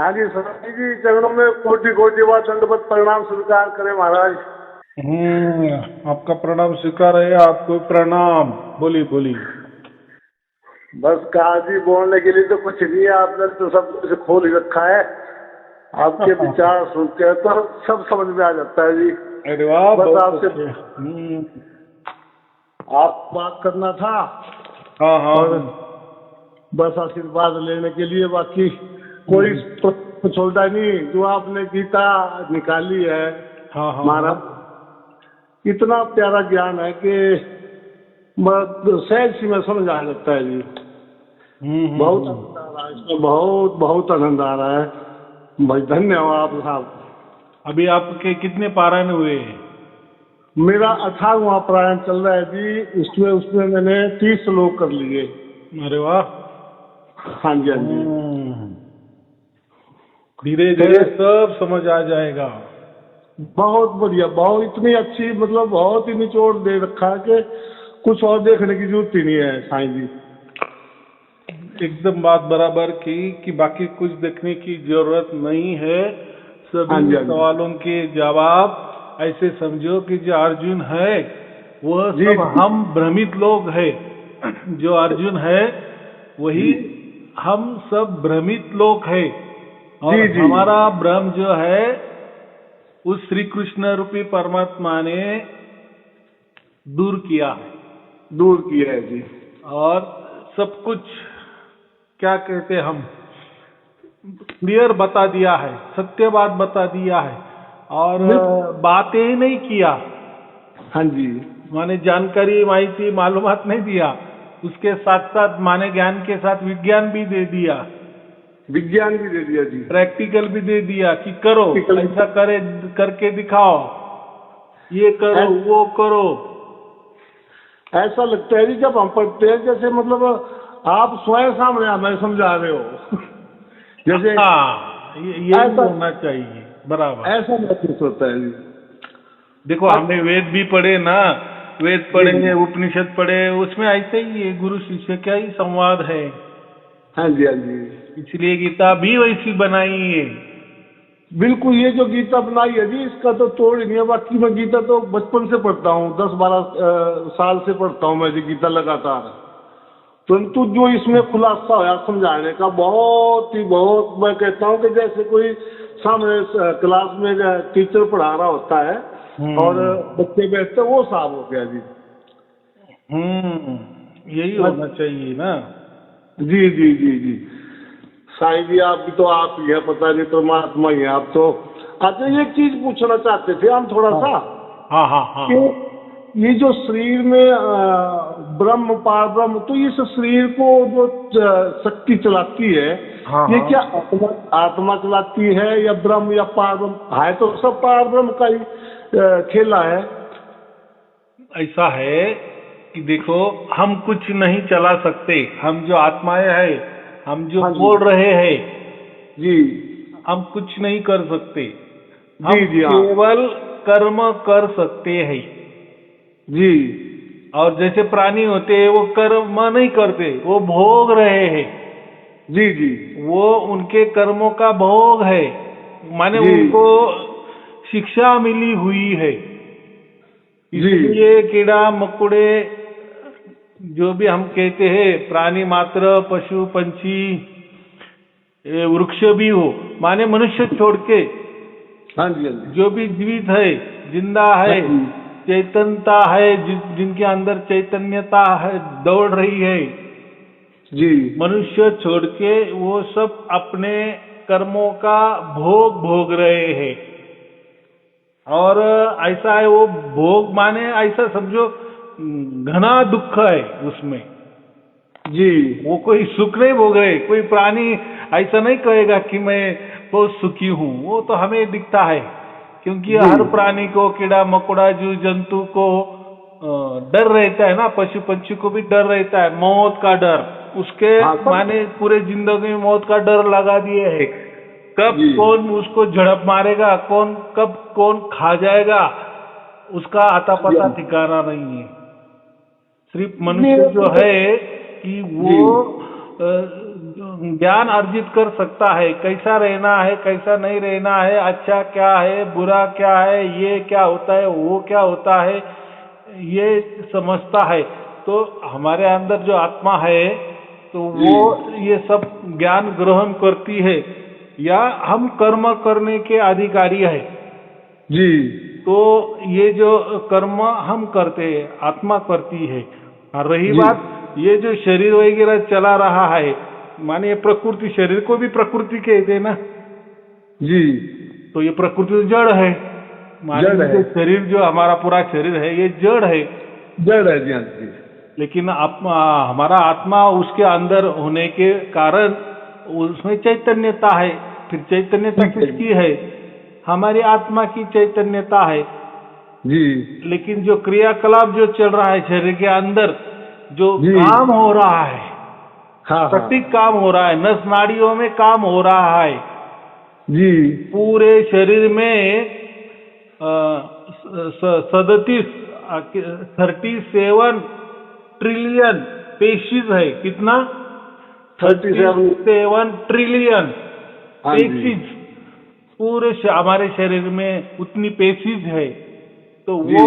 हाँ जी स्वामी जी, चरणों में कोटि कोटि बार दंडवत प्रणाम स्वीकार करें महाराज। आपका प्रणाम स्वीकार है। आपको प्रणाम। बोली बोली। बस कहा जी, बोलने के लिए तो कुछ नहीं है, आपने तो सब कुछ खोल ही रखा है। आपके विचार सुनते हैं तो सब समझ में आ जाता है जी। अरे वाह, बस बहुत आपसे अच्छे। आप बात करना था हाँ हाँ और बस आशीर्वाद लेने के लिए, बाकी कोई कुछ होता नहीं। जो आपने गीता निकाली है हाँ हाँ हाँ। महाराज, इतना प्यारा ज्ञान है कि सहज सी में समझ आ जाता है जी। बहुत आनंद आ रहा है इसमें, बहुत बहुत आनंद आ रहा है भाई। धन्यवाद साहब। अभी आपके कितने पारायण हुए? मेरा 18वां पारायण चल रहा है जी। उसमें उसमें मैंने 30 श्लोक कर लिए। अरे वाह। हाँ जी, हाँ जी। धीरे धीरे सब समझ आ जाएगा। बहुत बढ़िया, बहुत इतनी अच्छी, मतलब बहुत ही निचोड़ दे रखा है कि कुछ और देखने की जरूरत ही नहीं है साईं जी। एकदम बात बराबर की कि बाकी कुछ देखने की जरूरत नहीं है। हाँ जी, सभी हाँ जी। सवालों के जवाब ऐसे समझो कि जो अर्जुन है वह जी सब जी हम भ्रमित लोग है। जो अर्जुन है वही जी हम सब भ्रमित लोग है। और जी जी। हमारा भ्रम जो है उस श्री कृष्ण रूपी परमात्मा ने दूर किया है। दूर किया है जी। और सब कुछ क्या कहते हैं हम क्लियर बता दिया है, सत्य बात बता दिया है। और बिल्कुल। बातें ही नहीं किया, हाँ जी। माने जानकारी माहिती मालूमात नहीं दिया, उसके साथ साथ माने ज्ञान के साथ विज्ञान भी दे दिया, विज्ञान भी दे दिया जी। प्रैक्टिकल भी दे दिया कि करो, प्रैक्टिकल ऐसा करे, करके दिखाओ, ये करो वो करो। ऐसा लगता है जी जब हम पढ़ते हैं जैसे मतलब आप स्वयं सामने हमें समझा रहे हो। जैसे हाँ, यही ऐसा होना चाहिए। बराबर। ऐसा महसूस होता है जी। देखो अब हमने वेद भी पढ़े ना, वेद जी पढ़े, जी। उपनिषद पढ़े, उसमें ऐसे ही है, गुरु शिष्य का ही संवाद है। हाँ जी, हाँ जी। इसलिए गीता भी वैसी बनाई है। बिल्कुल, ये जो गीता बनाई है जी, इसका तो तोड़ ही नहीं है। बाकी मैं गीता तो बचपन से पढ़ता हूँ, 10-12 साल से पढ़ता हूँ मैं जी गीता लगातार। परंतु जो इसमें खुलासा होया समझाने का, बहुत ही बहुत, मैं कहता हूँ कि जैसे कोई सामने क्लास में टीचर पढ़ा रहा होता है और हम्म बच्चे बैठते, वो साफ हो गया जी। यही होना चाहिए ना। जी जी जी जी। साईं जी, आप भी तो आप ही है, पता नहीं परमात्मा ही है आप तो। अच्छा, ये चीज पूछना चाहते थे हम थोड़ा हाँ सा हाँ हाँ हाँ। कि ये जो शरीर में ब्रह्म पार ब्रह्म, तो इस शरीर को जो शक्ति चलाती है, हाँ ये हाँ। क्या आत्मा आत्मा चलाती है या ब्रह्म या पार ब्रह्म है? तो सब पार ब्रह्म का ही खेला है। ऐसा है कि देखो, हम कुछ नहीं चला सकते। हम जो आत्माएं है, हम जो हाँ जी। बोल रहे हैं, जी हम कुछ नहीं कर सकते। हम जी जी। हाँ केवल कर्म कर सकते हैं। जी और जैसे प्राणी होते हैं वो कर्म नहीं करते, वो भोग रहे हैं। जी जी वो उनके कर्मों का भोग है, माने जी उनको शिक्षा मिली हुई है। जी इसलिए कीड़ा मकोड़े जो भी हम कहते हैं, प्राणी मात्र, पशु पंछी, वृक्ष भी हो, माने मनुष्य छोड़ के हाँ जी। हाँ जी। जो भी जीवित है, जिंदा हाँ है, जी। चैतन्यता है, जिनके अंदर चैतन्यता है, दौड़ रही है, जी मनुष्य छोड़ के वो सब अपने कर्मों का भोग भोग रहे हैं। और ऐसा है, वो भोग माने ऐसा समझो घना दुख है उसमें। जी वो कोई सुख नहीं भोग रहे। कोई प्राणी ऐसा नहीं कहेगा कि मैं बहुत सुखी हूँ, वो तो हमें दिखता है। क्योंकि जी। हर प्राणी को, कीड़ा मकोड़ा, जीव जंतु को डर रहता है ना, पशु पंछी को भी डर रहता है, मौत का डर। उसके हाँ सब। माने पूरे जिंदगी में मौत का डर लगा दिए है। कब जी कौन उसको झड़प मारेगा, कौन कब कौन खा जाएगा, उसका आता जी। पता ठिकाना नहीं है। सिर्फ मनुष्य मेरा जो तो है कि जी वो ज्ञान अर्जित कर सकता है, कैसा रहना है कैसा नहीं रहना है, अच्छा क्या है बुरा क्या है, ये क्या होता है वो क्या होता है, ये समझता है। तो हमारे अंदर जो आत्मा है तो वो ये सब ज्ञान ग्रहण करती है, या हम कर्म करने के अधिकारी है। जी तो ये जो कर्म हम करते हैं आत्मा करती है। और रही जी बात ये जो शरीर वगैरह चला रहा है, माने प्रकृति, शरीर को भी प्रकृति कहते हैं ना, जी तो ये प्रकृति तो जड़ है, माने जड़ है। जो शरीर जो हमारा पूरा शरीर है ये जड़ है। जड़ है जी, हाँ जी। लेकिन हमारा आत्मा उसके अंदर होने के कारण उसमें चैतन्यता है। फिर चैतन्यता ठीक है। किसकी है? हमारी आत्मा की चैतन्यता है। जी लेकिन जो क्रियाकलाप जो चल रहा है शरीर के अंदर, जो जी। काम हो रहा है, हाँ हाँ सटीक काम हो रहा है, नस नाड़ियों में काम हो रहा है, जी पूरे शरीर में 37 ट्रिलियन पेशीज है। कितना? 37 ट्रिलियन हाँ जी। पेशीज पूरे हमारे शरीर में उतनी पेशीज है। तो जी। वो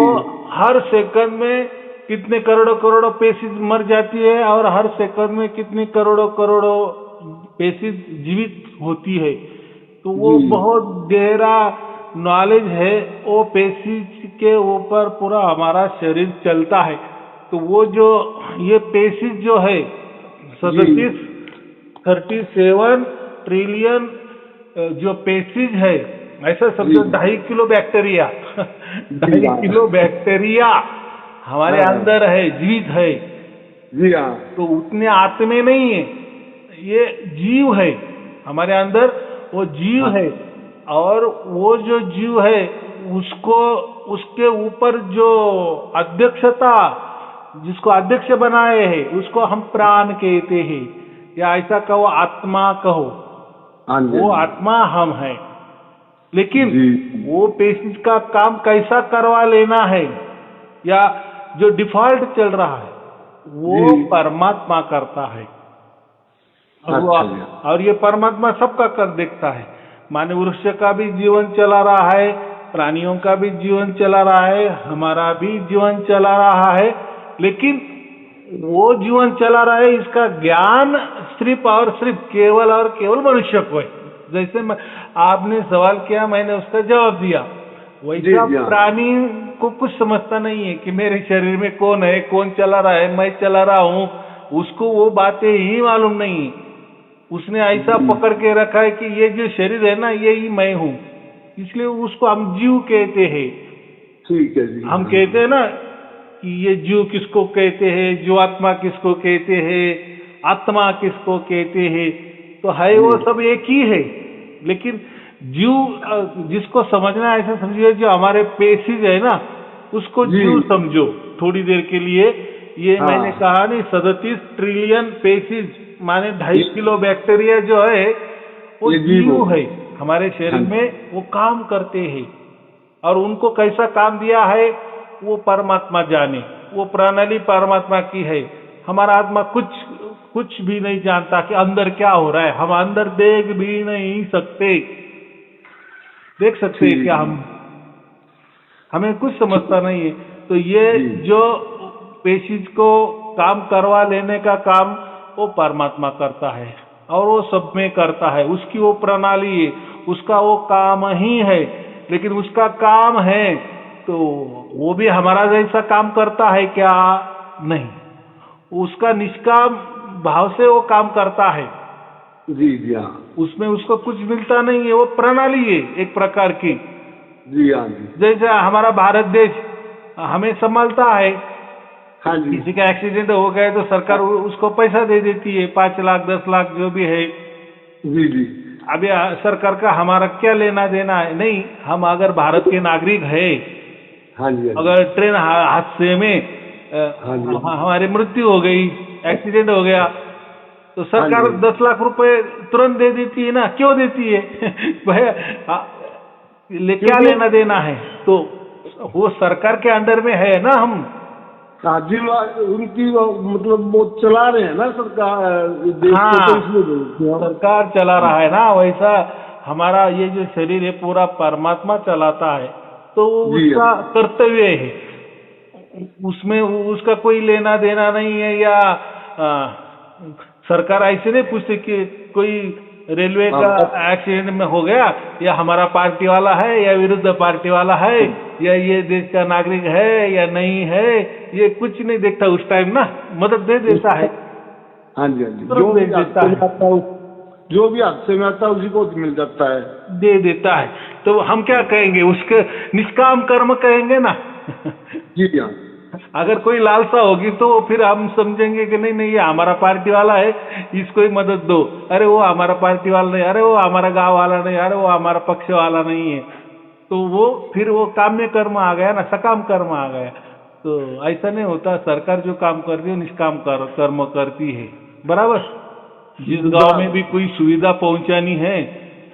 हर सेकंड में कितने करोड़ों करोड़ों पेशीज मर जाती है, और हर सेकंड में कितने करोड़ों करोड़ों पेशीज जीवित होती है। तो वो जी। बहुत गहरा नॉलेज है, वो पेशीज के ऊपर पूरा हमारा शरीर चलता है। तो वो जो ये पेशीज जो है 37 ट्रिलियन जो पेशीज है, ऐसा समझो 2.5 किलो बैक्टीरिया 2.5 किलो बैक्टीरिया हमारे अंदर है, जीवित है। जी हाँ। तो उतने आत्मे नहीं है, ये जीव है हमारे अंदर, वो जीव है। और वो जो जीव है उसको, उसके ऊपर जो अध्यक्षता, जिसको अध्यक्ष बनाए हैं उसको हम प्राण कहते हैं, या ऐसा कहो आत्मा कहो, वो आत्मा हम है। लेकिन वो पेशीज का काम कैसा करवा लेना है, या जो डिफॉल्ट चल रहा है वो परमात्मा करता है। और ये परमात्मा सबका कर देखता है। माने वृक्ष का भी जीवन चला रहा है, प्राणियों का भी जीवन चला रहा है, हमारा भी जीवन चला रहा है। लेकिन वो जीवन चला रहा है, इसका ज्ञान सिर्फ और सिर्फ केवल और केवल मनुष्य को है। जैसे आपने सवाल किया, मैंने उसका जवाब दिया। वैसा प्राणी को कुछ समझता नहीं है कि मेरे शरीर में कौन है, कौन चला रहा है, मैं चला रहा हूँ, उसको वो बातें ही मालूम नहीं। उसने ऐसा पकड़ के रखा है कि ये जो शरीर है ना, ये ही मैं हूँ, इसलिए उसको हम जीव कहते हैं। ठीक है जी। हम कहते हैं ना कि ये जीव किसको कहते हैं, जीवात्मा किसको कहते हैं, आत्मा किसको कहते हैं, तो है वो सब एक ही है। लेकिन जीव जिसको समझना है, ऐसा समझिए जो हमारे पेशीज है ना, उसको जीव समझो थोड़ी देर के लिए। ये मैंने कहा नहीं, 37 ट्रिलियन पेशीज माने 2.5 किलो बैक्टीरिया जो है वो जीव है हमारे शरीर में, वो काम करते हैं। और उनको कैसा काम दिया है वो परमात्मा जाने, वो प्रणाली परमात्मा की है। हमारा आत्मा कुछ भी नहीं जानता कि अंदर क्या हो रहा है, हम अंदर देख भी नहीं सकते। देख सकते हैं क्या हम? हमें कुछ समझता नहीं है। तो ये जो पेशीज को काम करवा लेने का काम वो परमात्मा करता है, और वो सब में करता है, उसकी वो प्रणाली है, उसका वो काम ही है। लेकिन उसका काम है तो वो भी हमारा जैसा काम करता है क्या? नहीं, उसका निष्काम भाव से वो काम करता है। जी जी हाँ। उसमें उसको कुछ मिलता नहीं है, वो प्रणाली है एक प्रकार की। जी हाँ जी। जैसे हमारा भारत देश हमें संभालता है। हाँ जी। किसी का एक्सीडेंट हो गया तो सरकार उसको पैसा दे देती है, 5 लाख 10 लाख जो भी है। जी जी। अभी सरकार का हमारा क्या लेना देना है? नहीं, हम अगर भारत के नागरिक है, हाँ जी, अगर ट्रेन हादसे में हमारी मृत्यु हो गई, एक्सीडेंट हो गया, तो सरकार 10 लाख रुपए तुरंत दे देती है ना। क्यों देती है? क्या लेना देना है? तो वो सरकार के अंडर में है ना हम। हाँ जी, उनकी मतलब वो चला रहे हैं ना सरकार देश को, हाँ, तो इसलिए बोलते हैं। सरकार चला रहा है ना, वैसा हमारा ये जो शरीर है पूरा परमात्मा चलाता है, तो वो जी उसका कर्तव्य है, उसमें उसका कोई लेना देना नहीं है। या सरकार ऐसे नहीं पूछती कि कोई रेलवे का हाँ, एक्सीडेंट में हो गया, या हमारा पार्टी वाला है या विरुद्ध पार्टी वाला है, या ये देश का नागरिक है या नहीं है, ये कुछ नहीं देखता उस टाइम ना, मदद दे देता है, हाँ जी, हाँ जी, तुरंत दे देता है, जो भी हादसे में आता है उसी को मिल जाता है। दे देता है। तो हम क्या कहेंगे, उसके निष्काम कर्म कहेंगे ना। जी हाँ, अगर कोई लालसा होगी तो फिर हम समझेंगे कि नहीं नहीं ये हमारा पार्टी वाला है, इसको ही मदद दो, अरे वो हमारा पार्टी वाला नहीं, अरे वो हमारा गांव वाला नहीं, अरे वो हमारा पक्ष वाला नहीं है, तो वो फिर वो काम्य कर्म आ गया ना, सकाम कर्म आ गया। तो ऐसा नहीं होता, सरकार जो काम कर रही है निष्काम कर्म करती है, बराबर। जिस गांव में भी कोई सुविधा पहुंचानी है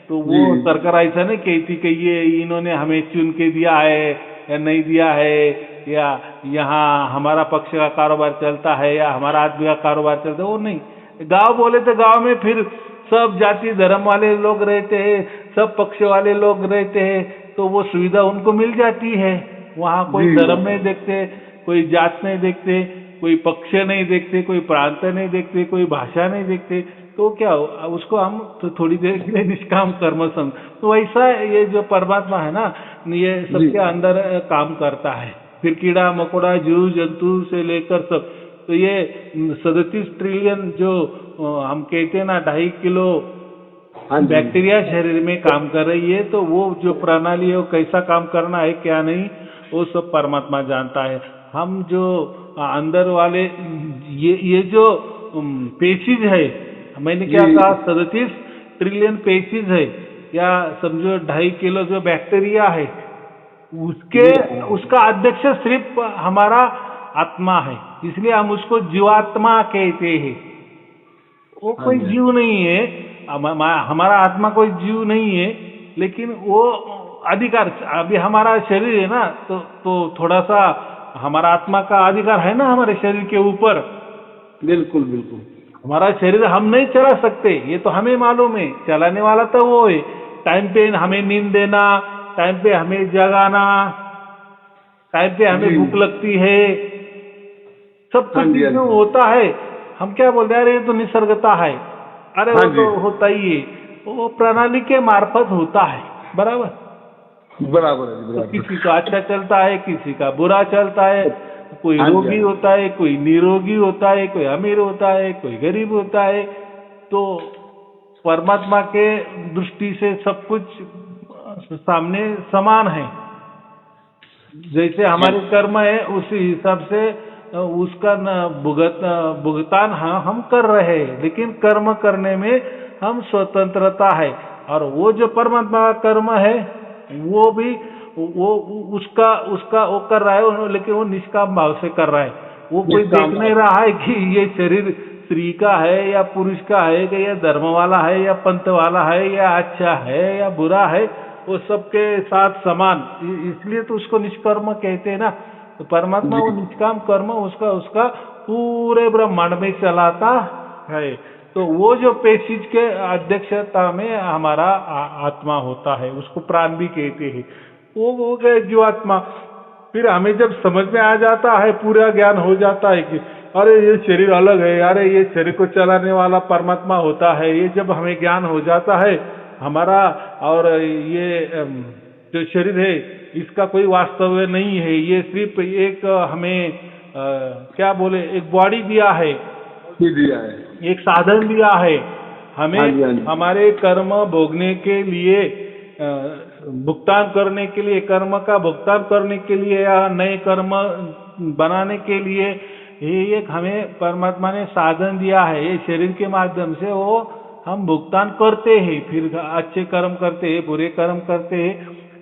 तो वो सरकार ऐसा नहीं कहती कि ये इन्होंने हमें चुन के दिया है या नहीं दिया है, या यहाँ हमारा पक्ष का कारोबार चलता है या हमारा आदमी का कारोबार चलता है, वो नहीं। गांव बोले तो गांव में फिर सब जाति धर्म वाले लोग रहते हैं, सब पक्ष वाले लोग रहते हैं, तो वो सुविधा उनको मिल जाती है। वहाँ कोई धर्म नहीं देखते, कोई जात नहीं देखते, कोई पक्ष नहीं देखते, कोई प्रांत नहीं देखते, कोई भाषा नहीं देखते, तो क्या उसको हम तो थोड़ी देर के लिए निष्काम कर्म समझ। तो वैसा ये जो परमात्मा है ना, ये सबके अंदर काम करता है। फिर कीड़ा मकोड़ा जीव जंतु से लेकर सब, तो ये 37 ट्रिलियन जो हम कहते हैं ना 2.5 किलो बैक्टीरिया शरीर में काम कर रही है, तो वो जो प्रणाली है वो कैसा काम करना है क्या नहीं, वो सब परमात्मा जानता है। हम जो अंदर वाले ये जो पेशीज है, मैंने क्या कहा 37 ट्रिलियन पेशीज है, या समझो 2.5 किलो जो बैक्टीरिया है, उसका अध्यक्ष सिर्फ हमारा आत्मा है, इसलिए हम उसको जीवात्मा कहते हैं। वो कोई जीव नहीं है, हमारा आत्मा कोई जीव नहीं है, लेकिन वो अधिकार, अभी हमारा शरीर है ना, तो थोड़ा सा हमारा आत्मा का अधिकार है ना हमारे शरीर के ऊपर। बिल्कुल बिल्कुल, हमारा शरीर हम नहीं चला सकते, ये तो हमें मालूम है, चलाने वाला तो वो है। टाइम पे हमें नींद देना, टाइम पे हमें जगाना, टाइम पे हमें भूख लगती है, सब कुछ जो होता है, हम क्या बोलते हैं, अरे ये तो निसर्गता है, अरे वो तो होता ही है, वो प्रणाली के मार्फत होता है, बराबर बराबर है। तो किसी का अच्छा चलता है, किसी का बुरा चलता है, कोई रोगी होता है, कोई निरोगी होता है, कोई अमीर होता है, कोई गरीब होता है। तो परमात्मा के दृष्टि से सब कुछ सामने समान है। जैसे हमारे कर्म है उसी हिसाब से उसका भुगतान हम कर रहे हैं, लेकिन कर्म करने में हम स्वतंत्रता है। और वो जो परमात्मा का कर्म है वो भी वो उसका वो कर रहा है, लेकिन वो निष्काम भाव से कर रहा है। वो कोई देख नहीं रहा है कि ये शरीर स्त्री का है या पुरुष का है, कि ये धर्म वाला है या पंथ वाला है, या अच्छा है या बुरा है, वो सबके साथ समान, इसलिए तो उसको निष्कर्म कहते हैं ना। तो परमात्मा वो निष्काम कर्म उसका पूरे ब्रह्मांड में चलाता है। तो वो जो पेशीज के अध्यक्षता में हमारा आत्मा होता है, उसको प्राण भी कहते हैं, वो हो गए जीवात्मा। फिर हमें जब समझ में आ जाता है, पूरा ज्ञान हो जाता है कि अरे ये शरीर अलग है, अरे ये शरीर को चलाने वाला परमात्मा होता है, ये जब हमें ज्ञान हो जाता है हमारा, और ये जो शरीर है इसका कोई वास्तव नहीं है, ये सिर्फ एक हमें क्या बोले, एक बॉडी दिया है, एक साधन दिया है हमें हमारे कर्म भोगने के लिए, भुगतान करने के लिए, कर्म का भुगतान करने के लिए या नए कर्म बनाने के लिए, ये एक हमें परमात्मा ने साधन दिया है। ये शरीर के माध्यम से वो हम भुगतान करते हैं, फिर अच्छे कर्म करते हैं, बुरे कर्म करते हैं,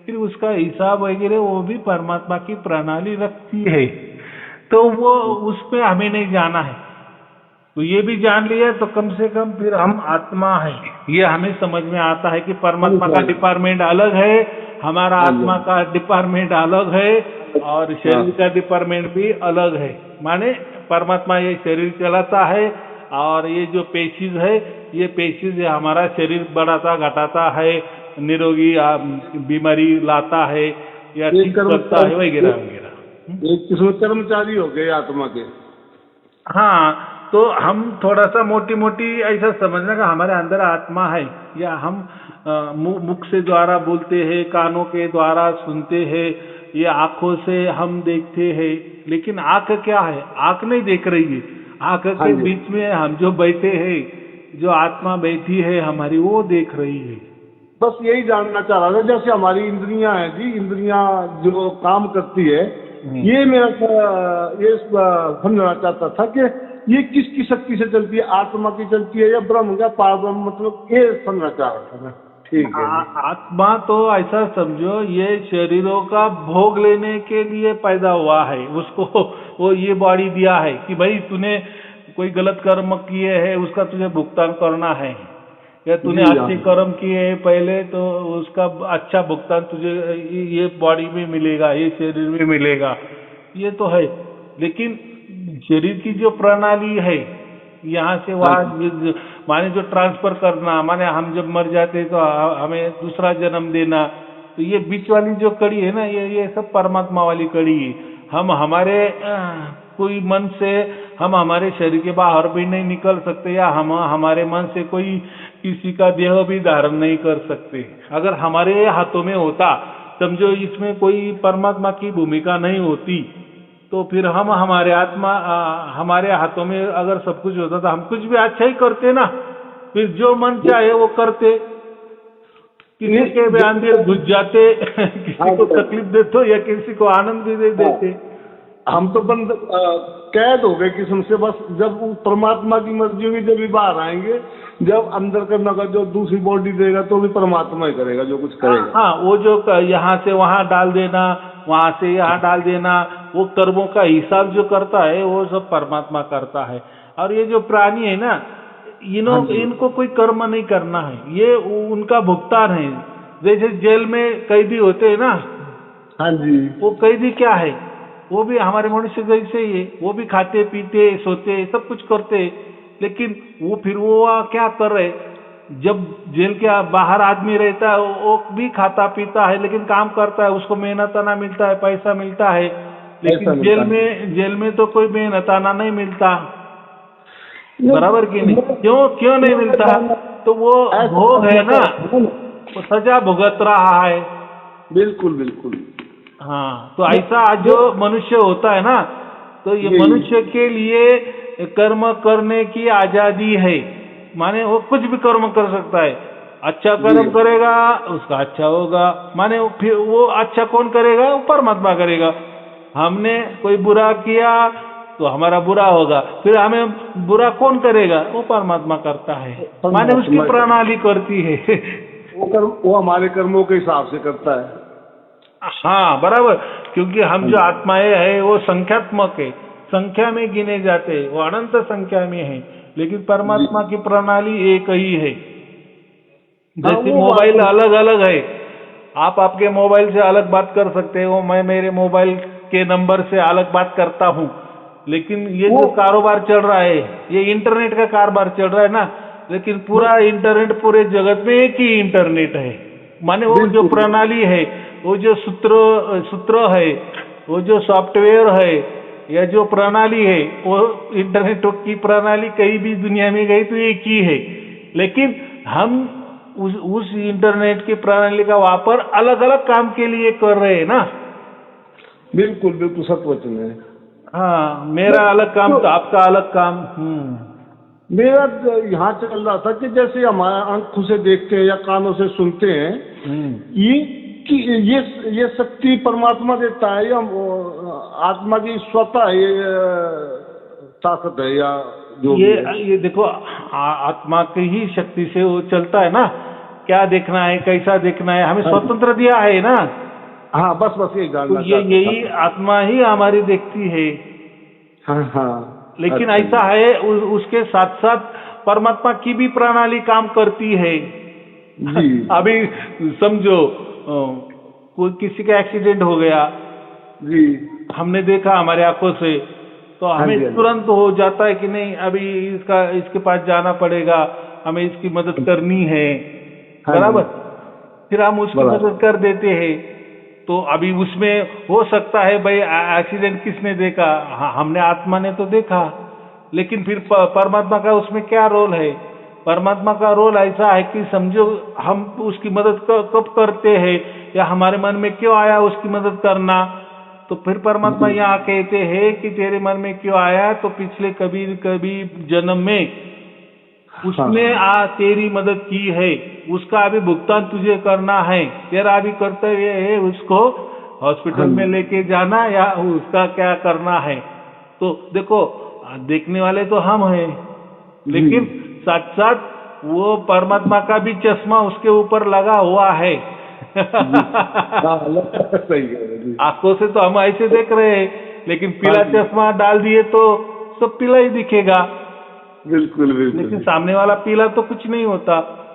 फिर उसका हिसाब वगैरह वो भी परमात्मा की प्रणाली रखती है। तो वो उसमें हमें नहीं जाना है। तो ये भी जान लिया तो कम से कम फिर हम आत्मा है, ये हमें समझ में आता है कि परमात्मा का डिपार्टमेंट अलग है, हमारा आत्मा का डिपार्टमेंट अलग है, और शरीर का डिपार्टमेंट भी अलग है। माने परमात्मा ये शरीर चलाता है और ये जो पेशीज है, ये पेशीज हमारा शरीर बढ़ाता घटाता है, निरोगी बीमारी लाता है या ठीक करता है वगैरह वगैरह। एक किस्म कर्मचारी हो गए आत्मा के। हाँ, तो हम थोड़ा सा मोटी मोटी ऐसा समझना कि हमारे अंदर आत्मा है, या हम मुख से द्वारा बोलते हैं, कानों के द्वारा सुनते हैं, ये आंखों से हम देखते हैं, लेकिन आंख क्या है? आंख नहीं देख रही है। आंख के बीच में हम जो बैठे हैं, जो आत्मा बैठी है हमारी, वो देख रही है। बस यही जानना चाह रहा था, जैसे हमारी इंद्रियां हैं जी, इंद्रियां जो काम करती है, ये मेरा ये समझना चाहता था कि ये किसकी शक्ति से चलती है, आत्मा की चलती है या ब्रह्म का पारब्रह्म, मतलब ये समझना चाह रहा था मैं। ठीक है। आत्मा तो ऐसा समझो, ये शरीरों का भोग लेने के लिए पैदा हुआ है, उसको वो ये बॉडी दिया है कि भाई तूने कोई गलत कर्म किए हैं, उसका तुझे भुगतान करना है, या तूने अच्छे कर्म किए हैं पहले, तो उसका अच्छा भुगतान तुझे ये बॉडी में मिलेगा, ये शरीर में मिलेगा, ये तो है। लेकिन शरीर की जो प्रणाली है, यहाँ से वहाँ माने जो ट्रांसफर करना, माने हम जब मर जाते तो हमें दूसरा जन्म देना, तो ये बीच वाली जो कड़ी है ना, ये सब परमात्मा वाली कड़ी है। हम हमारे कोई मन से हम हमारे शरीर के बाहर भी नहीं निकल सकते, या हम हमारे मन से कोई किसी का देह भी धारण नहीं कर सकते। अगर हमारे हाथों में होता, समझो इसमें कोई परमात्मा की भूमिका नहीं होती, तो फिर हम हमारे आत्मा हमारे हाथों में अगर सब कुछ होता तो हम कुछ भी अच्छा ही करते ना, फिर जो मन चाहे वो करते, किसी के भी अंदर घुस जाते, किसी को तकलीफ देते या किसी को आनंद भी दे देते। हम तो बंद कैद हो गए किस्म से। बस जब परमात्मा की मर्जी होगी जब भी बाहर आएंगे, जब अंदर करना का जो दूसरी बॉडी देगा तो भी परमात्मा ही करेगा जो कुछ करेगा। हाँ, वो जो यहाँ से वहाँ डाल देना, वहाँ से यहाँ डाल देना, वो कर्मों का हिसाब जो करता है वो सब परमात्मा करता है। और ये जो प्राणी है ना, इनको कोई कर्म नहीं करना है, ये उनका भुगतान है। जैसे जेल में कैदी होते हैं ना, हाँ जी, वो कैदी क्या है? वो भी हमारे मनुष्य जैसे ही है, वो भी खाते पीते सोते सब कुछ करते, लेकिन वो फिर वो क्या कर रहे? जब जेल के बाहर आदमी रहता है वो भी खाता पीता है, लेकिन काम करता है, उसको मेहनताना मिलता है, पैसा मिलता है। लेकिन जेल में तो कोई मेहनताना नहीं मिलता, बराबर की नहीं? क्यों नहीं मिलता? तो वो भोग है ना, वो सजा भुगत रहा है। बिल्कुल बिल्कुल। हाँ, तो ऐसा जो मनुष्य होता है ना, तो ये मनुष्य के लिए कर्म करने की आजादी है। माने वो कुछ भी कर्म कर सकता है, अच्छा कर्म करेगा उसका अच्छा होगा। माने फिर वो अच्छा कौन करेगा? वो परमात्मा करेगा। हमने कोई बुरा किया तो हमारा बुरा होगा, फिर हमें बुरा कौन करेगा? वो परमात्मा करता है, माने उसकी प्रणाली करती है। वो हमारे कर्मों के हिसाब से करता है। हाँ बराबर, क्योंकि हम जो आत्माएं है वो संख्यात्मक है, संख्या में गिने जाते हैं, वो अनंत संख्या में है, लेकिन परमात्मा की प्रणाली एक ही है। जैसे मोबाइल अलग अलग है, आप आपके मोबाइल से अलग बात कर सकते हो, मैं मेरे मोबाइल के नंबर से अलग बात करता हूँ, लेकिन ये जो कारोबार चल रहा है, ये इंटरनेट का कारोबार चल रहा है ना, लेकिन पूरा इंटरनेट, पूरे जगत में एक ही इंटरनेट है। माने वो जो प्रणाली है, वो जो सूत्र है, वो जो सॉफ्टवेयर है, या जो प्रणाली है, वो इंटरनेट की प्रणाली कहीं भी दुनिया में गई तो एक ही है, लेकिन हम उस इंटरनेट की प्रणाली का वापर अलग अलग काम के लिए कर रहे हैं ना। बिल्कुल बिल्कुल सत्य वचन है। हाँ, मेरा अलग काम तो आपका अलग काम। मेरा यहाँ चल रहा था कि जैसे हमारे आंखों से देखते हैं या कानों से सुनते हैं, ये शक्ति परमात्मा देता है या आत्मा की स्वतः ये ताकत है, या जो ये देखो, आत्मा की ही शक्ति से वो चलता है ना, क्या देखना है, कैसा देखना है, हमें स्वतंत्र दिया है ना। हाँ, बस यही जानना तो यही आत्मा ही हमारी देखती है। हाँ। लेकिन ऐसा है, उसके साथ साथ परमात्मा की भी प्रणाली काम करती है। अभी समझो कोई किसी का एक्सीडेंट हो गया जी, हमने देखा हमारे आंखों से, तो हाँ हमें जी, हाँ जी। तुरंत हो जाता है कि नहीं अभी इसके पास जाना पड़ेगा, हमें इसकी मदद करनी है, हाँ जी, बराबर। फिर हम उसकी बराबर। मदद कर देते हैं। तो अभी उसमें हो सकता है भाई एक्सीडेंट किसने देखा, हमने, आत्मा ने तो देखा, लेकिन फिर परमात्मा का उसमें क्या रोल है? परमात्मा का रोल ऐसा है कि समझो हम उसकी मदद कब करते हैं, या हमारे मन में क्यों आया उसकी मदद करना, तो फिर परमात्मा यहाँ कहते हैं कि तेरे मन में क्यों आया, तो पिछले कभी कभी जन्म में उसने हाँ, तेरी मदद की है, उसका अभी भुगतान तुझे करना है, तेरा अभी कर्तव्य है उसको हाँ हॉस्पिटल में जी, लेके जाना या उसका क्या करना है। तो देखो, देखने वाले तो हम हैं, जी। लेकिन साथ साथ वो परमात्मा का भी चश्मा उसके ऊपर लगा हुआ है। जी। हाँ, सही कह रहे हैं, जी। आंखों से तो हम ऐसे देख रहे हैं, लेकिन हाँ पीला जी, चश्मा डाल दिए तो सब पीला ही दिखेगा, बिल्कुल, बिल्कुल। लेकिन सामने वाला पीला तो कुछ नहीं होता।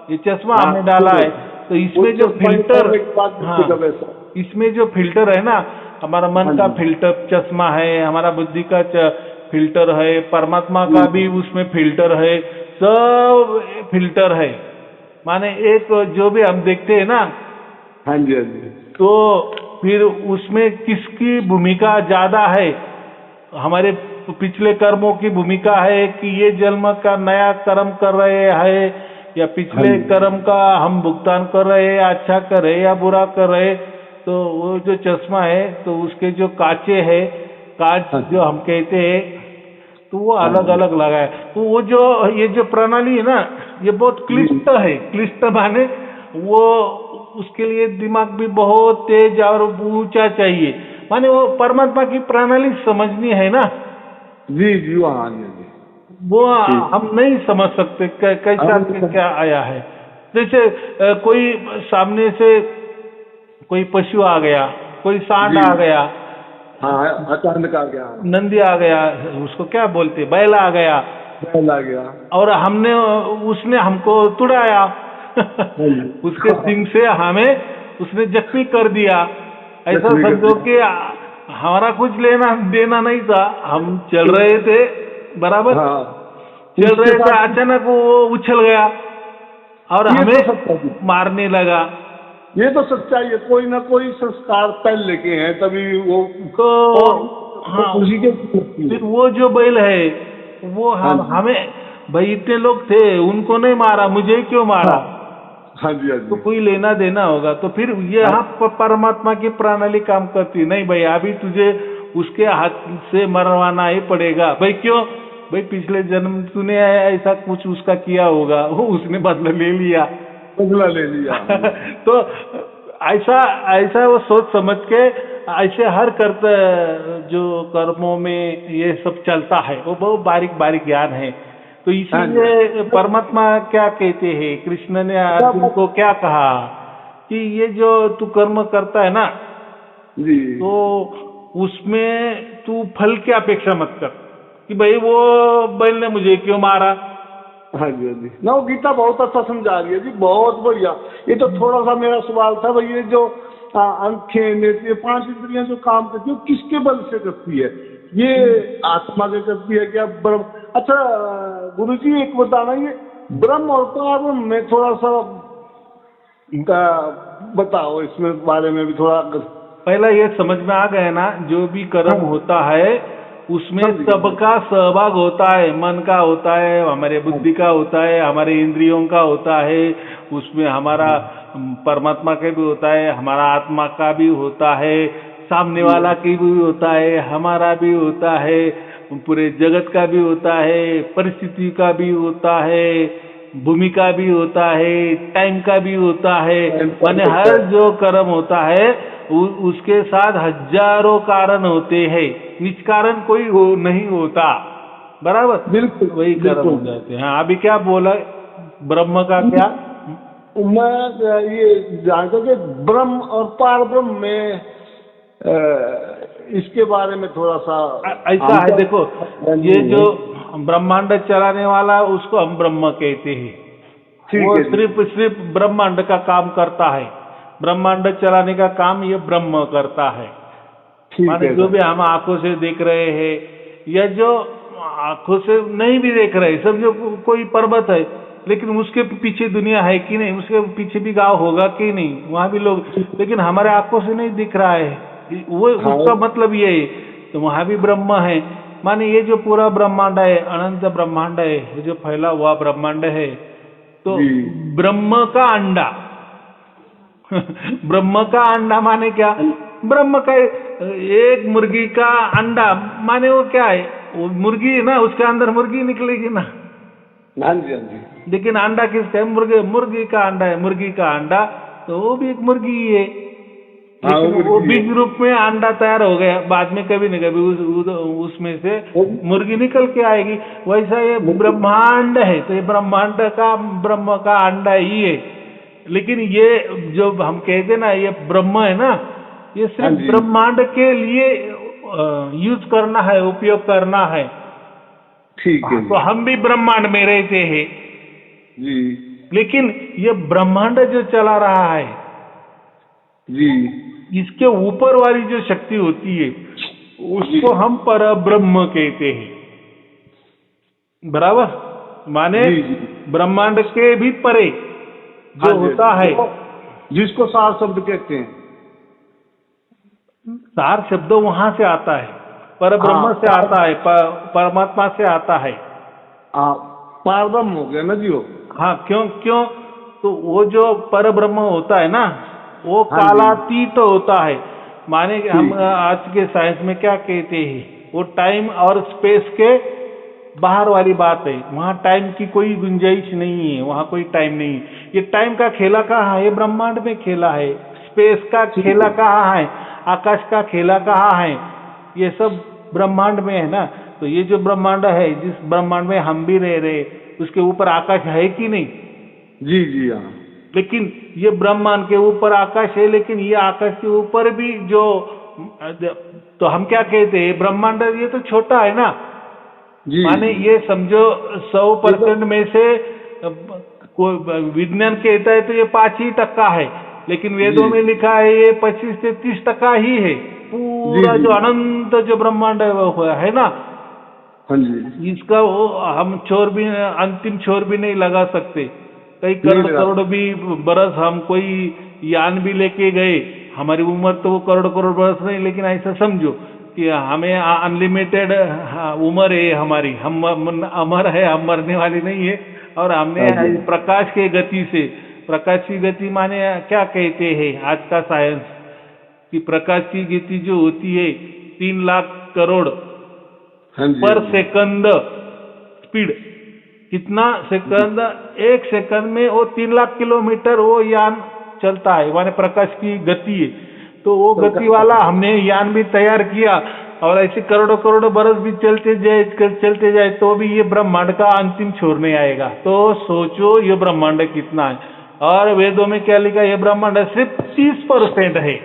ये चश्मा हाँ, हमने डाला है, तो वो इसमें जो चश्मा फिल्टर, निकालने के बाद हाँ, दिखेगा वैसा। इसमें जो फिल्टर है ना, हमारा मन हाँ का जी, फिल्टर चश्मा है, हमारा बुद्धि का फिल्टर है, परमात्मा का जी। भी उसमें फिल्टर है, सब फिल्टर है। माने एक जो भी हम देखते हैं ना, हाँ जी, हाँ जी। तो फिर उसमें किसकी भूमिका ज्यादा है? हमारे पिछले कर्मों की भूमिका है कि ये जन्म का नया कर्म कर रहे हैं, या हाँ पिछले जी, कर्म का हम भुगतान कर रहे हैं, अच्छा कर रहे हैं या बुरा कर रहे हैं। तो वो जो चश्मा है, तो उसके जो कांचे है, कांच हाँ जो जी, हम कहते हैं, तो वो हाँ अलग जी, अलग लगा है। तो वो जो ये जो प्रणाली है ना, ये बहुत जी। क्लिष्ट है। क्लिष्ट माने वो, उसके लिए दिमाग भी बहुत तेज और ऊंचा चाहिए। माने वो परमात्मा की प्रणाली समझनी है ना, जी, जी, हाँ जी, हाँ जी। वो ठीक। हम नहीं समझ सकते कैसा हम क्या आया है। जैसे कोई सामने से कोई पशु आ गया, कोई सांड जी, आ गया, हाँ, अचानक आ गया। नंदी आ गया, उसको क्या बोलते, बैल आ गया, बैल आ गया। और हमने, उसने हमको तुड़ाया। हाँ जी। उसके सिंग से हमें उसने जख्मी कर दिया। ऐसा जख्मी कर समझो दिया। कि हमारा कुछ लेना देना नहीं था, हम चल रहे थे, बराबर हाँ, चल उसके रहे थे, साथ अचानक वो उछल गया और ये तो हमें सच्चाई है। मारने लगा। ये तो सच्चाई है, कोई ना कोई संस्कार पहले के हैं तभी वो, तो और हाँ, उसी के होती है। फिर वो जो बैल है, वो हाँ हम जी, हमें, भाई इतने लोग थे, उनको नहीं मारा, मुझे क्यों हाँ, मारा? हाँ जी, हाँ तो जी। कोई लेना देना होगा। तो फिर ये हाँ, यहाँ परमात्मा की प्रणाली काम करती नहीं, भाई अभी तुझे उसके हाथ से मरवाना ही पड़ेगा। भाई क्यों? भाई पिछले जन्म तूने ऐसा कुछ उसका किया होगा, वो उसने बदला ले लिया। बदला ले लिया हमने। तो ऐसा ऐसा वो सोच समझ के ऐसे हर जो कर्मों में ये सब चलता है, वो बहुत बारीक बारीक ज्ञान है। तो हाँ जी, इसीलिए परमात्मा क्या कहते हैं, कृष्ण ने अर्जुन सब। को क्या कहा कि ये जो तू कर्म करता है ना, जी, तो उसमें तू फल की अपेक्षा मत कर कि भाई वो बैल ने मुझे क्यों मारा। हाँ जी, हाँ जी। ना, वो गीता बहुत अच्छा समझा रही है जी, बहुत बढ़िया। ये तो थोड़ा सा मेरा सवाल था भाई, ये जो आंखें, नेत्र, ये 5 इंद्रियां जो काम करती है, वो किसके बल से करती है? ये आत्मा से करती है क्या, ब्रह्म? अच्छा गुरुजी, एक बताना, ये ब्रह्म और परब्रह्म में थोड़ा सा बताओ, इसमें बारे में भी थोड़ा पहला ये समझ में आ गया ना, जो भी कर्म हाँ, होता है उसमें समझ गया। सबका सहभाग होता है, मन का होता है, हमारे हाँ बुद्धि का होता है, हमारे इंद्रियों का होता है, उसमें हमारा परमात्मा का भी होता है, हमारा आत्मा का भी होता है, सामने जी, वाला की भी होता है, हमारा भी होता है, पूरे जगत का भी होता है, परिस्थिति का भी होता है, भूमिका भी होता है, टाइम का भी होता है। माने हर जो कर्म होता है उसके साथ हजारों कारण होते हैं, निष्कारण कोई नहीं होता, बराबर। बिल्कुल, वही कर्म हो बिल्कुल। जाते हैं। हाँ, अभी क्या बोला, ब्रह्म का क्या? मैं ये जानता हूँ कि ब्रह्म और पार ब्रह्म में इसके बारे में थोड़ा सा ऐसा है, देखो, ये जो ब्रह्मांड चलाने वाला उसको हम ब्रह्म कहते हैं। ठीक वो है जी। सिर्फ सिर्फ ब्रह्मांड का काम करता है, ब्रह्मांड चलाने का काम ये ब्रह्म करता है। ठीक माने है जो सर। भी हम आंखों से देख रहे हैं, या जो आंखों से नहीं भी देख रहे, समझो कोई पर्वत है लेकिन उसके पीछे दुनिया है कि नहीं, उसके पीछे भी गांव होगा कि नहीं, वहां भी लोग, लेकिन हमारे आंखों से नहीं दिख रहा है, वो उसका मतलब ये है। तो वहां भी ब्रह्म है, माने ये जो पूरा ब्रह्मांड है, अनंत ब्रह्मांड है, ये जो फैला हुआ ब्रह्मांड है, तो ब्रह्म का अंडा ब्रह्म का अंडा माने क्या, ब्रह्म का एक मुर्गी का अंडा माने वो क्या है, वो मुर्गी है ना, उसके अंदर मुर्गी निकलेगी ना। हाँ जी, हाँ जी। लेकिन अंडा किसका है, मुर्गी का अंडा है, मुर्गी का अंडा, तो वो भी एक मुर्गी ही है। लेकिन वो बीज रूप में अंडा तैयार हो गया, बाद में कभी न कभी उसमें से मुर्गी निकल के आएगी। वैसा ये ब्रह्मांड है, तो ये ब्रह्मांड का ब्रह्म का अंडा ही है। लेकिन ये जो हम कहते ना ये ब्रह्म है ना, ये सिर्फ ब्रह्मांड के लिए यूज करना है, उपयोग करना है। ठीक है। तो हम भी ब्रह्मांड में रहते हैं जी, लेकिन ये ब्रह्मांड जो चला रहा है जी, इसके ऊपर वाली जो शक्ति होती है उसको हम परब्रह्म कहते हैं, बराबर। माने ब्रह्मांड के भी परे जो होता है, जिसको सार शब्द कहते हैं। सार शब्द वहां से आता है, परब्रह्म से आता है, परमात्मा से आता है। परब्रह्म हो गया ना जी वो। हाँ, क्यों क्यों, तो वो जो परब्रह्म होता है ना, वो कालातीत होता है। माने हम आज के साइंस में क्या कहते हैं, वो टाइम और स्पेस के बाहर वाली बात है, वहां टाइम की कोई गुंजाइश नहीं है, वहां कोई टाइम नहीं है। ये टाइम का खेला कहाँ है, ब्रह्मांड में खेला है। स्पेस का खेला कहाँ है, आकाश का खेला कहाँ है, ये सब ब्रह्मांड में है ना। तो ये जो ब्रह्मांड है, जिस ब्रह्मांड में हम भी रह रहे, उसके ऊपर आकाश है कि नहीं? जी जी हाँ। लेकिन ये ब्रह्मांड के ऊपर आकाश है, लेकिन ये आकाश के ऊपर भी जो, तो हम क्या कहते हैं, ब्रह्मांड ये तो छोटा है ना। माने ये समझो 100% में से विज्ञान कहता है तो ये 5% है, लेकिन वेदों में लिखा है ये 25 से 30% ही है। पूरा जो अनंत जो ब्रह्मांड है वो है ना। हाँ जी। इसका वो हम छोर भी, अंतिम छोर भी नहीं लगा सकते। कई करोड़ करोड़ भी बरस हम कोई यान भी लेके गए, हमारी उम्र तो वो करोड़ करोड़ बरस नहीं, लेकिन ऐसा समझो कि हमें अनलिमिटेड उम्र है हमारी, हम अमर है, हम मरने वाली नहीं है। और हमने प्रकाश के गति से, प्रकाश की गति माने क्या कहते हैं आज का साइंस, कि प्रकाश की गति जो होती है 3 लाख करोड़ पर सेकंड स्पीड। कितना सेकंड, 1 सेकंड में वो 3 लाख किलोमीटर वो यान चलता है, माने प्रकाश की गति है। तो वो गति वाला हमने यान भी तैयार किया, और ऐसे करोड़ों करोड़ों बरस भी चलते जाए तो भी ये ब्रह्मांड का अंतिम छोर नहीं आएगा। तो सोचो ये ब्रह्मांड कितना है। और वेदों में क्या लिखा है, ये ब्रह्मांड सिर्फ 30% है,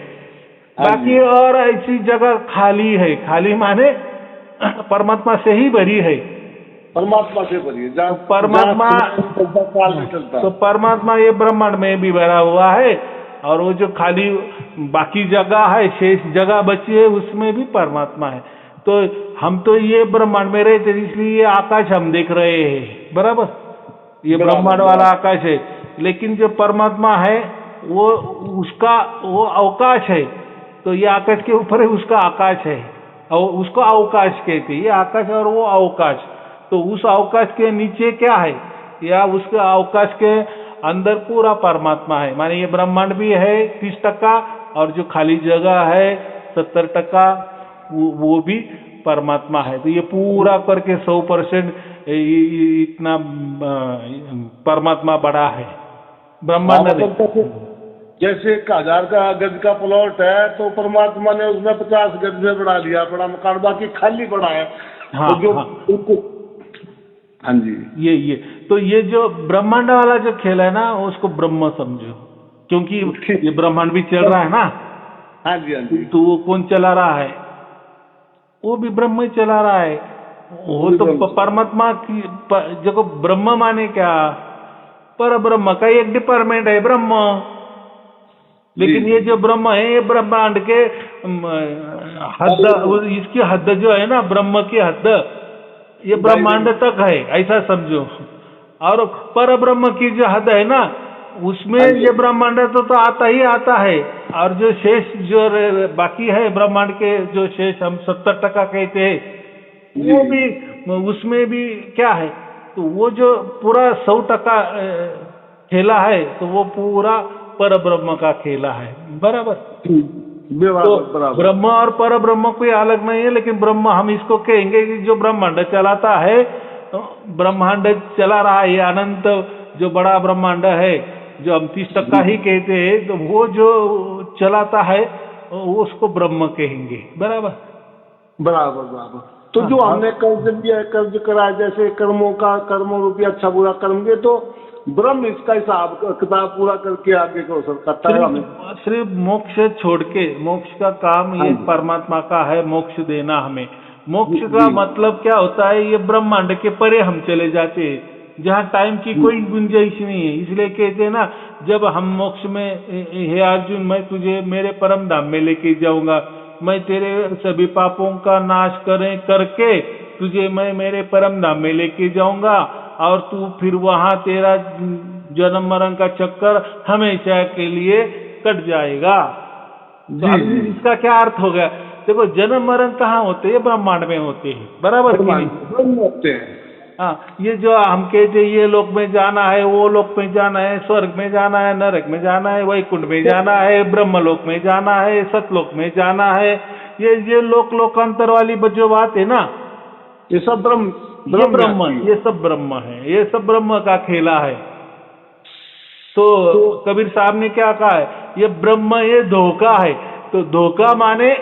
बाकी और ऐसी जगह खाली है। खाली माने परमात्मा से ही भरी है, परमात्मा से भरी है। परमात्मा, तो परमात्मा ये ब्रह्मांड में भी भरा हुआ है, और वो जो खाली बाकी जगह है, शेष जगह बची है, उसमें भी परमात्मा है। तो हम तो ये ब्रह्मांड में रहते, इसलिए ये आकाश हम देख रहे हैं, बराबर। ये ब्रह्मांड वाला आकाश है, लेकिन जो परमात्मा है वो उसका वो अवकाश है। तो ये आकाश के ऊपर है, उसका आकाश है, और उसको अवकाश कहते हैं। ये आकाश और वो अवकाश, तो उस अवकाश के नीचे क्या है, या उसके अवकाश के अंदर पूरा परमात्मा है। माने ये ब्रह्मांड भी है 30%, और जो खाली जगह है 70% वो भी परमात्मा है। तो ये पूरा करके 100% इतना परमात्मा बड़ा है ब्रह्मांड में। जैसे 1000 का गज का प्लॉट है, तो परमात्मा ने उसमें 50 गज में बढ़ा लिया, बड़ा मकान बाकी खाली पड़ा है। हाँ, तो जो हाँ जी, ये तो ये जो ब्रह्मांड वाला जो खेल है ना, उसको ब्रह्म समझो, क्योंकि ये ब्रह्मांड भी चल रहा है ना। हाँ जी, हाँ जी। तो वो कौन चला रहा है, वो भी ब्रह्म ही चला रहा है। वो तो परमात्मा की देखो, ब्रह्म माने क्या, पर ब्रह्म का एक डिपार्टमेंट है ब्रह्म। लेकिन ये जो ब्रह्म है, ये ब्रह्मांड के हद, इसकी हद जो है ना, ब्रह्म की हद ये ब्रह्मांड तक है, ऐसा समझो। और पर ब्रह्म की जो हद है ना, उसमें ये ब्रह्मांड तो आता ही आता है। और जो शेष जो बाकी है ब्रह्मांड के, जो शेष हम 70% कहते हैं, वो भी, उसमें भी क्या है, तो वो जो पूरा 100% खेला है, तो वो पूरा पर ब्रह्म का खेला है। बराबर। तो ब्रह्म और पर ब्रह्म कोई अलग नहीं है, लेकिन ब्रह्म हम इसको कहेंगे कि जो ब्रह्मांड चलाता है, ब्रह्मांड चला रहा है, ये अनंत जो बड़ा ब्रह्मांड है, जो हम 30% ही कहते हैं, तो वो जो चलाता है उसको ब्रह्म कहेंगे। बराबर बराबर बराबर। तो जो हमने कर्ज लिया, कर्ज करा, जैसे कर्मों रूपी अच्छा बुरा कर्म के, तो ब्रह्म इसका हिसाब किताब पूरा करके आगे को असर करता है हमें। सिर्फ मोक्ष छोड़ के, मोक्ष का काम ये परमात्मा का है, मोक्ष देना हमें। मोक्ष का मतलब क्या होता है, ये ब्रह्मांड के परे हम चले जाते हैं, जहाँ टाइम की कोई गुंजाइश नहीं है। इसलिए कहते हैं ना, जब हम मोक्ष में, हे अर्जुन मैं तुझे मेरे परम धाम में लेके जाऊंगा, मैं तेरे सभी पापों का नाश करके तुझे मैं मेरे परम धाम में लेके जाऊंगा, और तू फिर वहां तेरा जन्म मरण का चक्कर हमेशा के लिए कट जाएगा। तो इसका क्या अर्थ हो गया? देखो, जन्म मरण कहाँ होते हैं? ब्रह्मांड में होते हैं। बराबर कि नहीं होते हैं? हाँ, ये जो हम कहते ये लोक में जाना है, वो लोक में जाना है, स्वर्ग में जाना है, नरक में जाना है, वैकुंठ में जाना है, ब्रह्मलोक में जाना है, सतलोक में जाना है, ये लोकांतर वाली जो बात है ना, ये सब ब्रह्म, ये सब ब्रह्म है, ये सब ब्रह्म का खेला है। तो कबीर साहब ने क्या कहा है, ये ब्रह्म ये धोखा है। तो धोखा माने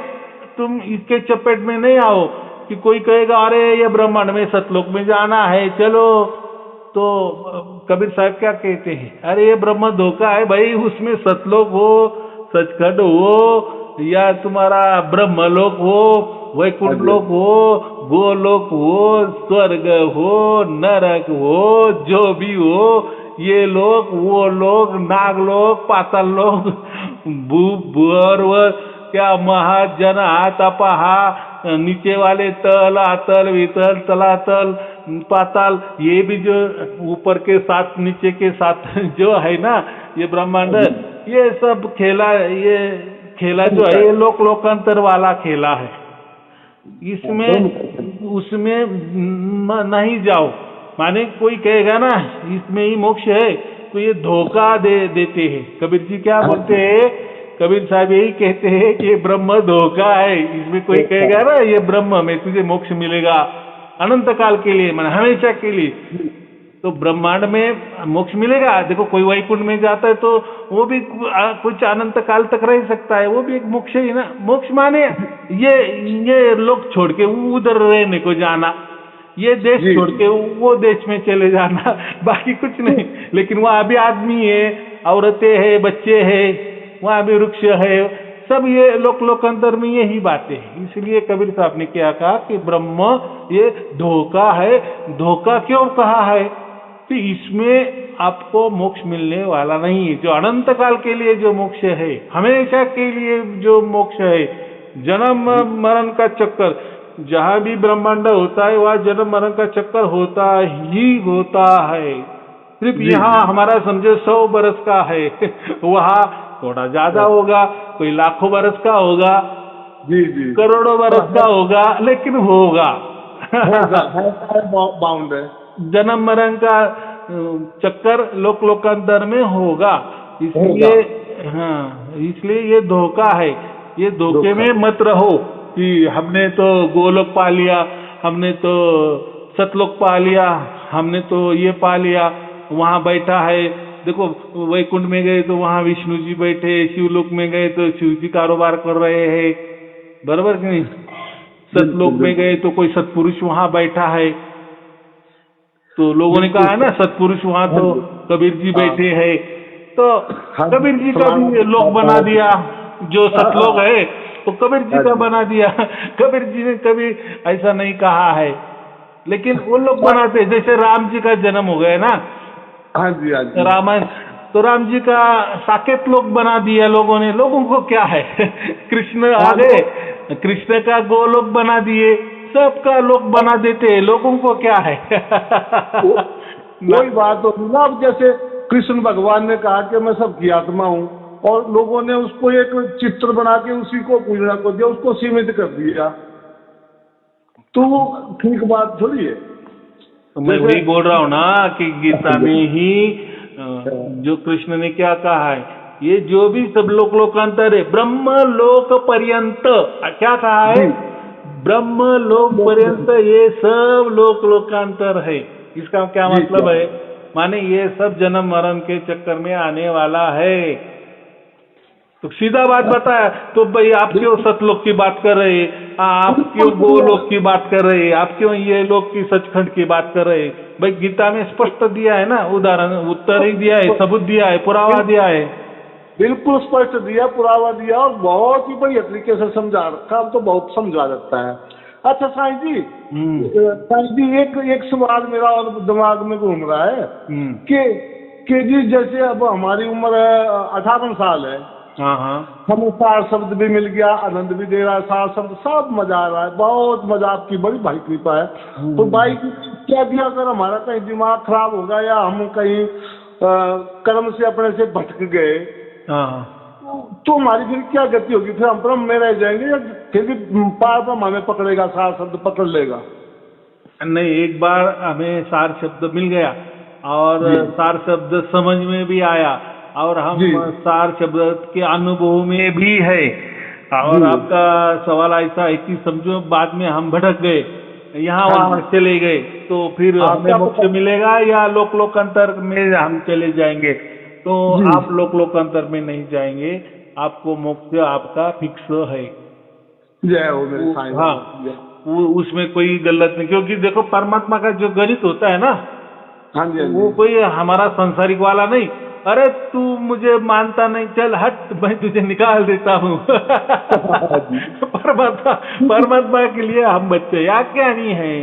तुम इसके चपेट में नहीं आओ कि कोई कहेगा अरे ये ब्रह्मांड में सतलोक में जाना है, चलो। तो कबीर साहब क्या कहते हैं, अरे ये ब्रह्म धोखा है भाई, उसमें सतलोक हो, सचखंड हो, या तुम्हारा ब्रह्मलोक हो, वैकुंठ लोक हो, गोलोक हो, स्वर्ग हो, नरक हो, जो भी हो, ये लोक, वो लोक, नागलोक, पाताल लोक, भूर्व, क्या महाजना, तपाहा, नीचे वाले तल, आतल, वितल, तलातल, पाताल, ये भी जो ऊपर के साथ नीचे के साथ जो है ना, ये ब्रह्मांड, ये सब खेला, ये खेला जो है, ये लोकांतर वाला खेला है। इसमें उसमें नहीं जाओ। माने कोई कहेगा ना इसमें ही मोक्ष है, तो ये धोखा देते हैं। कबीर जी क्या बोलते हैं, कबीर साहब यही कहते हैं कि ब्रह्म धोखा है। इसमें कोई कहेगा ना ये ब्रह्म में तुझे मोक्ष मिलेगा अनंत काल के लिए, माने हमेशा के लिए, तो ब्रह्मांड में मोक्ष मिलेगा। देखो, कोई वैकुंठ में जाता है तो वो भी कुछ अनंत काल तक रह सकता है, वो भी एक मोक्ष ही ना। मोक्ष माने ये लोग छोड़ के उधर रहने को जाना, ये देश छोड़ के वो देश में चले जाना, बाकी कुछ नहीं। लेकिन वहाँ भी आदमी है, औरतें है, बच्चे है, वहाँ भी वृक्ष है, सब ये लोकांतर में यही बातें हैं। इसलिए कबीर साहब ने क्या कहा कि ब्रह्म ये धोखा है। धोखा क्यों कहा है? तो इसमें आपको मोक्ष मिलने वाला नहीं है। जो अनंत काल के लिए जो मोक्ष है, हमेशा के लिए जो मोक्ष है, जन्म मरण का चक्कर, जहाँ भी ब्रह्मांड होता है वहाँ जन्म मरण का चक्कर होता ही होता है। सिर्फ यहाँ हमारा समझो 100 बरस का है, वहाँ थोड़ा ज्यादा होगा, कोई लाखों बरस का होगा, करोड़ों बरस का होगा, लेकिन होगा। बाउंड है। जन्म मरण का चक्कर लोकांतर में होगा। इसलिए हाँ, इसलिए ये धोखा है। ये धोखे में मत रहो कि हमने तो गोलोक पा लिया, हमने तो सतलोक पा लिया, हमने तो ये पा लिया, वहाँ बैठा है। देखो, वैकुंठ में गए तो वहाँ विष्णु जी बैठे, शिवलोक में गए तो शिव जी कारोबार कर रहे हैं, बराबर कि नहीं? सतलोक में गए तो कोई सत्पुरुष वहाँ बैठा है, तो लोगों ने कहा है ना सत्पुरुष वहाँ तो कबीर जी बैठे हैं, तो कबीर जी का भी लोक बना दिया। जो सतलोक है तो कबीर जी का बना दिया। कबीर जी ने कभी ऐसा नहीं कहा है, लेकिन वो लोग बनाते। जैसे राम जी का जन्म हो गया ना, हाँ जी, हाँ जी। रामायण तो राम जी का साकेत लोक बना दिया लोगों ने, लोगों को क्या है कृष्ण आ गए, कृष्ण का गोलोक बना दिए, सबका लोक बना देते हैं, लोगों को क्या है कोई बात होगी ना। अब जैसे कृष्ण भगवान ने कहा कि मैं सबकी आत्मा हूँ, और लोगों ने उसको एक चित्र बना के उसी को पूजना को दिया, उसको सीमित कर दिया, तो वो ठीक बात थोड़ी है। तो मैं वही बोल रहा हूँ ना कि गीता में ही जो कृष्ण ने क्या कहा है, ये जो भी सब लोक लोकांतर है, ब्रह्म लोक पर्यंत क्या कहा है, ब्रह्म लोक पर्यंत ये सब लोक लोकांतर है। इसका क्या मतलब है, माने ये सब जन्म मरण के चक्कर में आने वाला है। तो सीधा बात बताया, तो भाई आप क्यों सतलोक की बात कर रहे हैं, आप क्यों गोलोक की बात कर रहे हैं, आप क्यों ये लोक की सचखंड की बात कर रहे हैं? भाई गीता में स्पष्ट दिया है ना, उदाहरण उत्तर ही दिया है, सबूत दिया है, पुरावा दिया है, बिल्कुल स्पष्ट दिया, पुरावा दिया, और बहुत ही बढ़िया तरीके से समझा रखा। अब तो बहुत समझा रखता है। अच्छा साईं जी, एक सवाल मेरा और दिमाग में घूम रहा है कि जी जैसे अब हमारी उम्र 18 साल है, हमें सार शब्द भी मिल गया, आनंद भी दे रहा है, सार शब्द सब मजा आ रहा है, बहुत मजा, आपकी बड़ी भाई कृपा है। तो भाई क्या भी अगर हमारा कहीं दिमाग खराब होगा या हम कहीं कर्म से अपने से भटक गए, तो हमारी फिर क्या गति होगी? फिर हम ब्रह्म में रह जाएंगे या फिर भी पार ब्रह्म हमें पकड़ेगा, सार शब्द पकड़ लेगा? नहीं, एक बार हमें सार शब्द मिल गया और सार शब्द समझ में भी आया और हम सार शब्द के अनुभव में भी है। और आपका सवाल ऐसा है कि समझो बाद में हम भटक गए, यहाँ वहां चले गए, तो फिर हमें मोक्ष मिलेगा या लोक लोकांतर में हम चले जाएंगे? तो आप लोक लोकांतर में नहीं जाएंगे, आपको मोक्ष आपका फिक्स है। जय हो मेरे साईं। हाँ, उसमें कोई गलत नहीं, क्योंकि देखो परमात्मा का जो गणित होता है ना, वो कोई हमारा संसारिक वाला नहीं, अरे तू मुझे मानता नहीं, चल हट, मैं तुझे निकाल देता हूँ परमात्मा के लिए हम बच्चे या क्या नहीं है,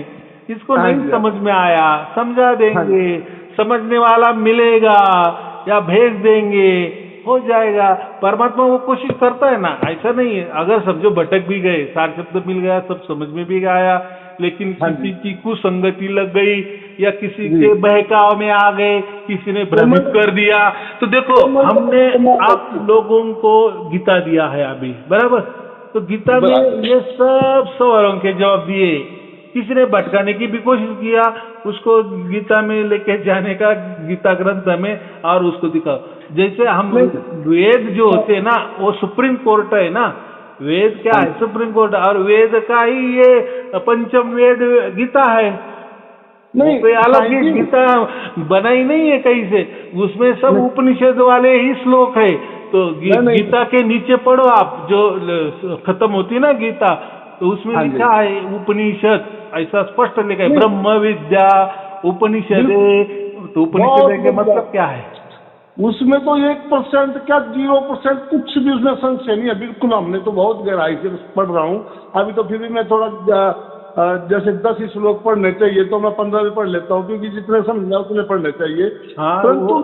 इसको नहीं समझ में आया, समझा देंगे, समझने वाला मिलेगा या भेज देंगे, हो जाएगा। परमात्मा वो कोशिश करता है ना, ऐसा नहीं है। अगर समझो भटक भी गए, सार शब्द मिल गया, सब समझ में भी आया, लेकिन किसी की कुसंगति लग गई या किसी के बहकाव में आ गए, किसी ने भ्रमित कर दिया, तो देखो हमने आप लोगों को गीता दिया है अभी, बराबर? तो गीता में ये सब सवालों के जवाब दिए। किसी ने भटकाने की भी कोशिश किया, उसको गीता में लेके जाने का, गीता ग्रंथ में, और उसको दिखाओ। जैसे हम वेद जो होते हैं ना, वो सुप्रीम कोर्ट है ना, वेद क्या है? सुप्रीम कोर्ट, और वेद का ही ये पंचम वेद गीता है। नहीं, कोई अलग ही गीता बनाई नहीं है कहीं से, उसमें सब उपनिषद वाले ही श्लोक है। तो गीता के नीचे पढ़ो आप, जो खत्म होती है ना गीता, तो उसमें लिखा है उपनिषद, ऐसा स्पष्ट लिखा है, ब्रह्म विद्या उपनिषद। तो उपनिषद का मतलब क्या है? उसमें तो 1% क्या 0% कुछ भी उसमें संशय नहीं है, बिल्कुल। हमने तो बहुत गहराई से पढ़ रहा हूँ अभी, तो फिर भी मैं थोड़ा जैसे 10 श्लोक पढ़ने चाहिए तो मैं 15 भी पढ़ लेता हूँ, क्योंकि जितने समझा उतने पढ़ने चाहिए। परंतु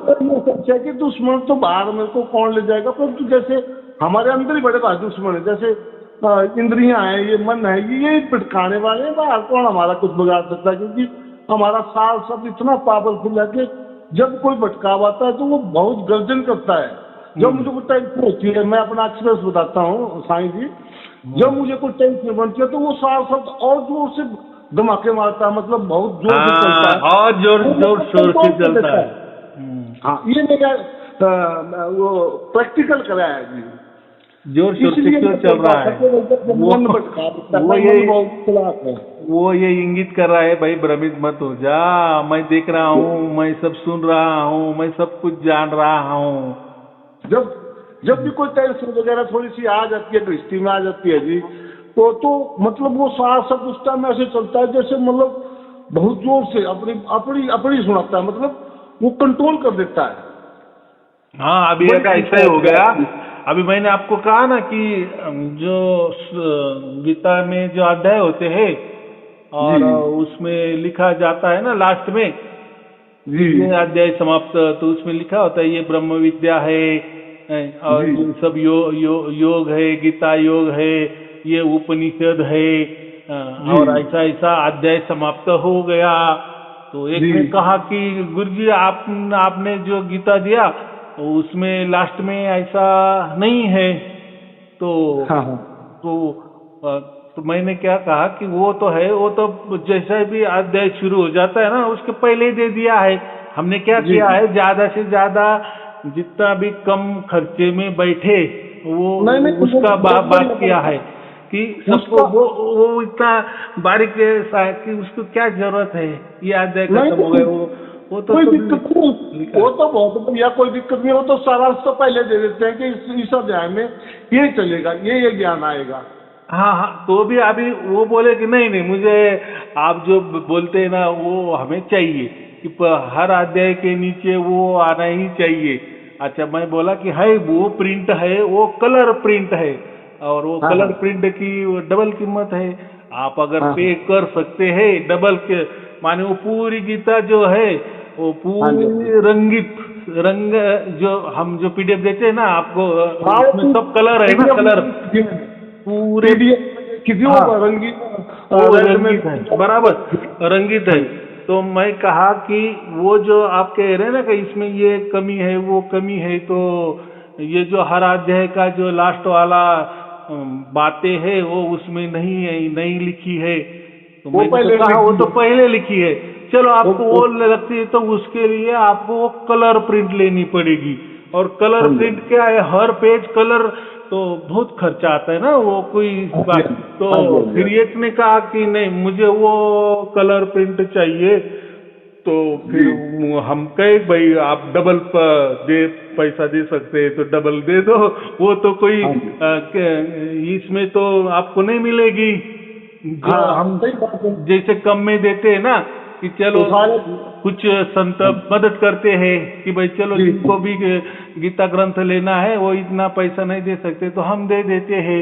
संशय कि दुश्मन तो बाहर मेरे को कौन ले जाएगा, परंतु जैसे हमारे अंदर ही बड़े भारी दुश्मन है, जैसे इंद्रियां हैं, ये मन है, ये भटकाने वाले हैं, बाहर कौन हमारा कुछ बिगाड़ सकता है? क्योंकि हमारा सार शब्द इतना पावरफुल है कि जब कोई भटकाव आता है तो वो बहुत गर्जन करता है। जब मुझे कोई टेंशन होती है, मैं अपना एक्सपीरियंस बताता हूँ साईं जी, जब मुझे कोई टेंशन बनती है तो वो सार शब्द और जोर से धमाके मारता है, मतलब बहुत जोर से चलता है, और जोर शोर से चलता है। हाँ, ये मेरा वो प्रैक्टिकल कराया है जी, जोर शोर से क्यों चल रहा है? वो ये इंगित कर रहा है, भाई भ्रमित मत हो जा, मैं देख रहा हूँ, मैं सब सुन रहा हूँ, मैं सब कुछ जान रहा हूँ। जब भी कोई टेंशन वगैरह थोड़ी सी आ जाती है, दृष्टि में आ जाती है जी, तो मतलब वो सारा सब उस टाइम ऐसे चलता है जैसे मतलब बहुत जोर से अपनी सुनाता है, मतलब वो कंट्रोल कर देता है। हाँ, अभी ऐसा ही हो गया। अभी मैंने आपको कहा ना कि जो गीता में जो अध्याय होते हैं और उसमें लिखा जाता है ना लास्ट में जी ये अध्याय समाप्त, तो उसमें लिखा होता है ये ब्रह्म विद्या है, और जी ये सब योग है, गीता योग है, ये उपनिषद है, और जी ऐसा ऐसा अध्याय समाप्त हो गया। तो एक जी ने कहा कि गुरुजी आपने जो गीता दिया उसमें लास्ट में ऐसा नहीं है। तो हाँ हाँ तो तो मैंने क्या कहा कि वो तो है, वो तो जैसा भी अध्याय शुरू हो जाता है ना उसके पहले ही दे दिया है। हमने क्या जी किया है, ज्यादा से ज्यादा जितना भी कम खर्चे में बैठे वो नहीं नहीं उसका बराबर बात किया है कि सबको उसका वो इतना बारीक सा कि उसको क्या जरूरत है, ये अध्याय नहीं खत्म हो गए, वो तो कोई सब दिक्कत नहीं, लिखा वो है। तो बहुत बढ़िया, कोई दिक्कत नहीं। वो तो सारांश तो पहले दे देते हैं कि इस अध्याय में ये चलेगा, ये ज्ञान आएगा। हाँ हाँ, तो भी अभी वो बोले कि नहीं नहीं, मुझे आप जो बोलते हैं ना वो हमें चाहिए कि हर अध्याय के नीचे वो आना ही चाहिए। अच्छा, मैं बोला कि है वो प्रिंट है, वो कलर प्रिंट है, और वो हाँ कलर हाँ प्रिंट की डबल कीमत है। आप अगर हाँ पे कर सकते हैं डबल के, माने वो पूरी गीता जो है वो हाँ जी हाँ जी पूरी रंगित रंग, जो हम जो पीडीएफ देते हैं ना आपको, हाँ उसमें सब कलर है ना, कलर पूरे। पीडीएफ किसी हाँ, वो रंगीन वो रेड में रंगीत है, बराबर रंगीत हाँ है। जी तो मैं कहा कि वो जो आप कह रहे हैं ना कि इसमें ये कमी है वो कमी है, तो ये जो हर अध्याय का जो लास्ट वाला बातें है वो उसमें नहीं है, नहीं लिखी है। तो वो मैंने तो पहले कहा वो लिखी तो पहले लिखी है। चलो आपको वो वो लगती है तो उसके लिए आपको वो कलर प्रिंट लेनी पड़ेगी। और कलर हाँ जी प्रिंट क्या है, हर पेज कलर, तो बहुत खर्चा आता है ना, वो कोई हाँ जी बात। तो हाँ जी हाँ जी फिर एक ने कहा कि नहीं मुझे वो कलर प्रिंट चाहिए। तो फिर जी हम कहे भाई आप डबल दे पैसा दे सकते हैं तो डबल दे दो, वो तो कोई हाँ जी इसमें तो आपको नहीं मिलेगी। जो हाँ हम सही बात है। जैसे कम में देते हैं ना कि चलो तो सारे कुछ संत मदद करते हैं कि भाई चलो जी जिनको भी गीता ग्रंथ लेना है वो इतना पैसा नहीं दे सकते तो हम दे देते हैं।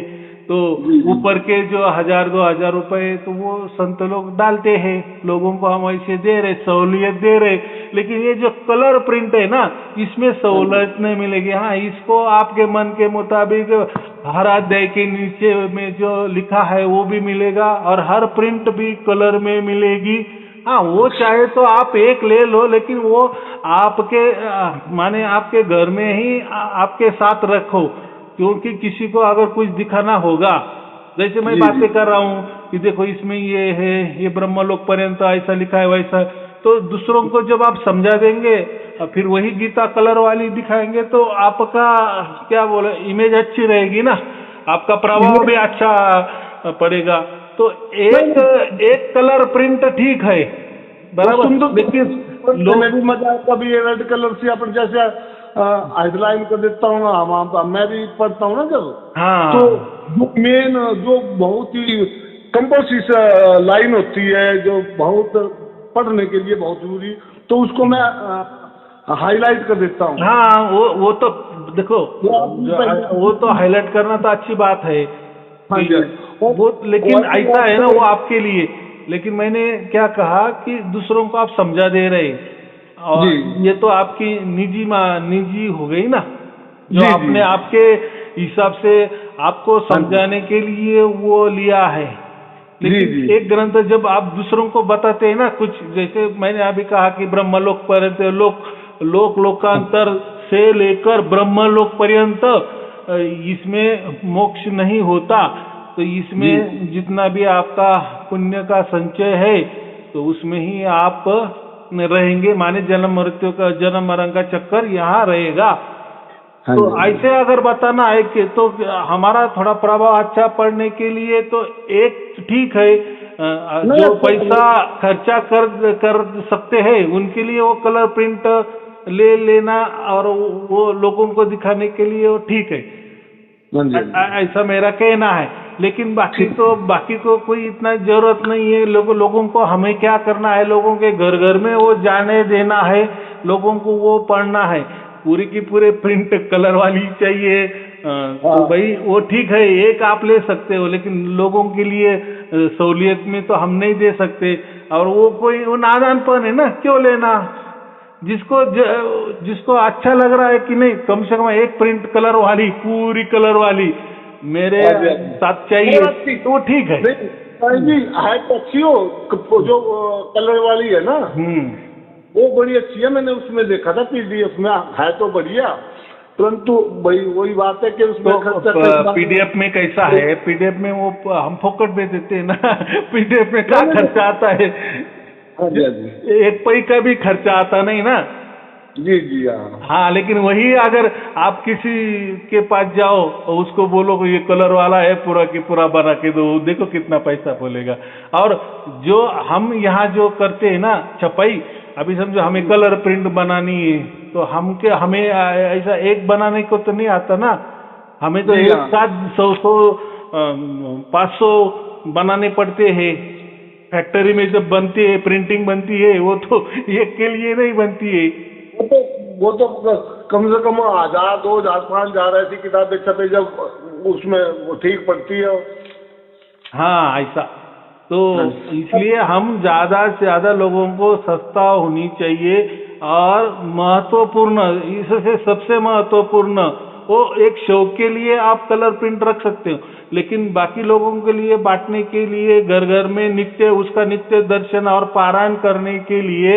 तो जी जी ऊपर के जो 1000-2000 रुपए तो वो संत लोग डालते हैं, लोगों को हम ऐसे दे रहे, सहूलियत दे रहे। लेकिन ये जो कलर प्रिंट है ना इसमें हाँ जी सहूलियत नहीं मिलेगी। हाँ, इसको आपके मन के मुताबिक हर अध्याय के नीचे में जो लिखा है वो भी मिलेगा, और हर प्रिंट भी कलर में मिलेगी। हाँ, वो चाहे तो आप एक ले लो, लेकिन वो आपके माने आपके घर में ही आपके साथ रखो, क्योंकि किसी को अगर कुछ दिखाना होगा, जैसे मैं जी बातें जी कर रहा हूँ कि देखो इसमें ये है, ये ब्रह्मलोक पर्यंत ऐसा लिखा है वैसा, तो दूसरों को जब आप समझा देंगे और फिर वही गीता कलर वाली दिखाएंगे तो आपका क्या बोले इमेज अच्छी रहेगी ना, आपका प्रभाव भी अच्छा पड़ेगा। तो नहीं एक नहीं एक कलर प्रिंट ठीक है, वो बराबर, सुंदर लेकिन पढ़ने में लोग, भी मजा आता। कभी ये रेड कलर से अपन जैसे हेडलाइन कर देता हूँ ना, मैं भी पढ़ता हूँ ना जब, तो हाँ जो मेन जो बहुत ही कंपोजिशन लाइन होती है जो बहुत पढ़ने के लिए बहुत जरूरी, तो उसको मैं हाईलाइट कर देता हूँ। हाँ, वो तो देखो, वो आपने वो तो पहले हाईलाइट करना तो अच्छी बात है हाँ कि जी वो, लेकिन और ऐसा है ना आपको वो आपके लिए। लेकिन मैंने क्या कहा कि दूसरों को आप समझा दे रहे, जी और ये तो आपकी निजी हो गई ना, जो जी जी आपने आपके हिसाब से आपको हाँ जी समझाने के लिए वो लिया है। जी लेकिन जी एक ग्रंथ जब आप दूसरों को बताते हैं ना, कुछ जैसे मैंने अभी कहा कि ब्रह्मलोक पर्यंत, लोकांतर से लेकर ब्रह्मलोक पर्यंत इसमें मोक्ष नहीं होता, तो जी इसमें जितना भी आपका पुण्य का संचय है तो उसमें ही आप रहेंगे, माने जन्म मरण का चक्कर यहाँ रहेगा। हाँ तो जी हाँ जी ऐसे अगर बताना है कि तो हमारा थोड़ा प्रभाव अच्छा पड़ने के लिए तो एक ठीक है, नहीं जो अच्छा पैसा खर्चा कर सकते हैं उनके लिए वो कलर प्रिंट ले लेना, और वो लोगों को दिखाने के लिए वो ठीक है। हाँ जी हाँ जी ऐसा मेरा कहना है। लेकिन ठीक बाकी को कोई इतना जरूरत नहीं है। लोगों को हमें क्या करना है, लोगों के घर घर में वो जाने देना है, लोगों को वो पढ़ना है। पूरी की पूरे प्रिंट कलर वाली चाहिए, हाँ तो भाई वो ठीक है, एक आप ले सकते हो, लेकिन लोगों के लिए सहूलियत में तो हम नहीं दे सकते। और वो कोई वो नादानपन है ना, क्यों लेना। जिसको अच्छा लग रहा है कि नहीं, कम से कम एक प्रिंट कलर वाली, पूरी कलर वाली मेरे साथ चाहिए तो वो ठीक है। नहीं जी, है तो अच्छी हो, जो कलर वाली है ना वो बड़ी अच्छी है। मैंने उसमें देखा था पीडीएफ में, है तो बढ़िया, परंतु भाई वही बात है कि उसमें तो पीडीएफ में कैसा है, पीडीएफ में वो हम फोकट में देते हैं ना पीडीएफ में क्या खर्चा आता है, एक पै का भी खर्चा आता नहीं ना। जी जी हाँ, लेकिन वही अगर आप किसी के पास जाओ और उसको बोलो कि ये कलर वाला है, पूरा की पूरा बना के दो, देखो कितना पैसा बोलेगा। और जो हम यहाँ जो करते हैं ना छपाई, अभी समझो हमें कलर प्रिंट बनानी है तो हमें ऐसा एक बनाने को तो नहीं आता ना, हमें तो एक साथ 500 बनाने पड़ते हैं। फैक्ट्री में जब बनती है, प्रिंटिंग बनती है, वो तो एक के लिए नहीं बनती है। वो तो कम से कम 1000, 2000, 5000 ऐसी किताबें छपे जब उसमें वो ठीक पड़ती है। हाँ, ऐसा तो इसलिए हम ज्यादा से ज्यादा लोगों को सस्ता होनी चाहिए। और महत्वपूर्ण, इससे सबसे महत्वपूर्ण, वो एक शौक के लिए आप कलर प्रिंट रख सकते हो, लेकिन बाकी लोगों के लिए बांटने के लिए, घर घर में उसका नित्य दर्शन और पारायण करने के लिए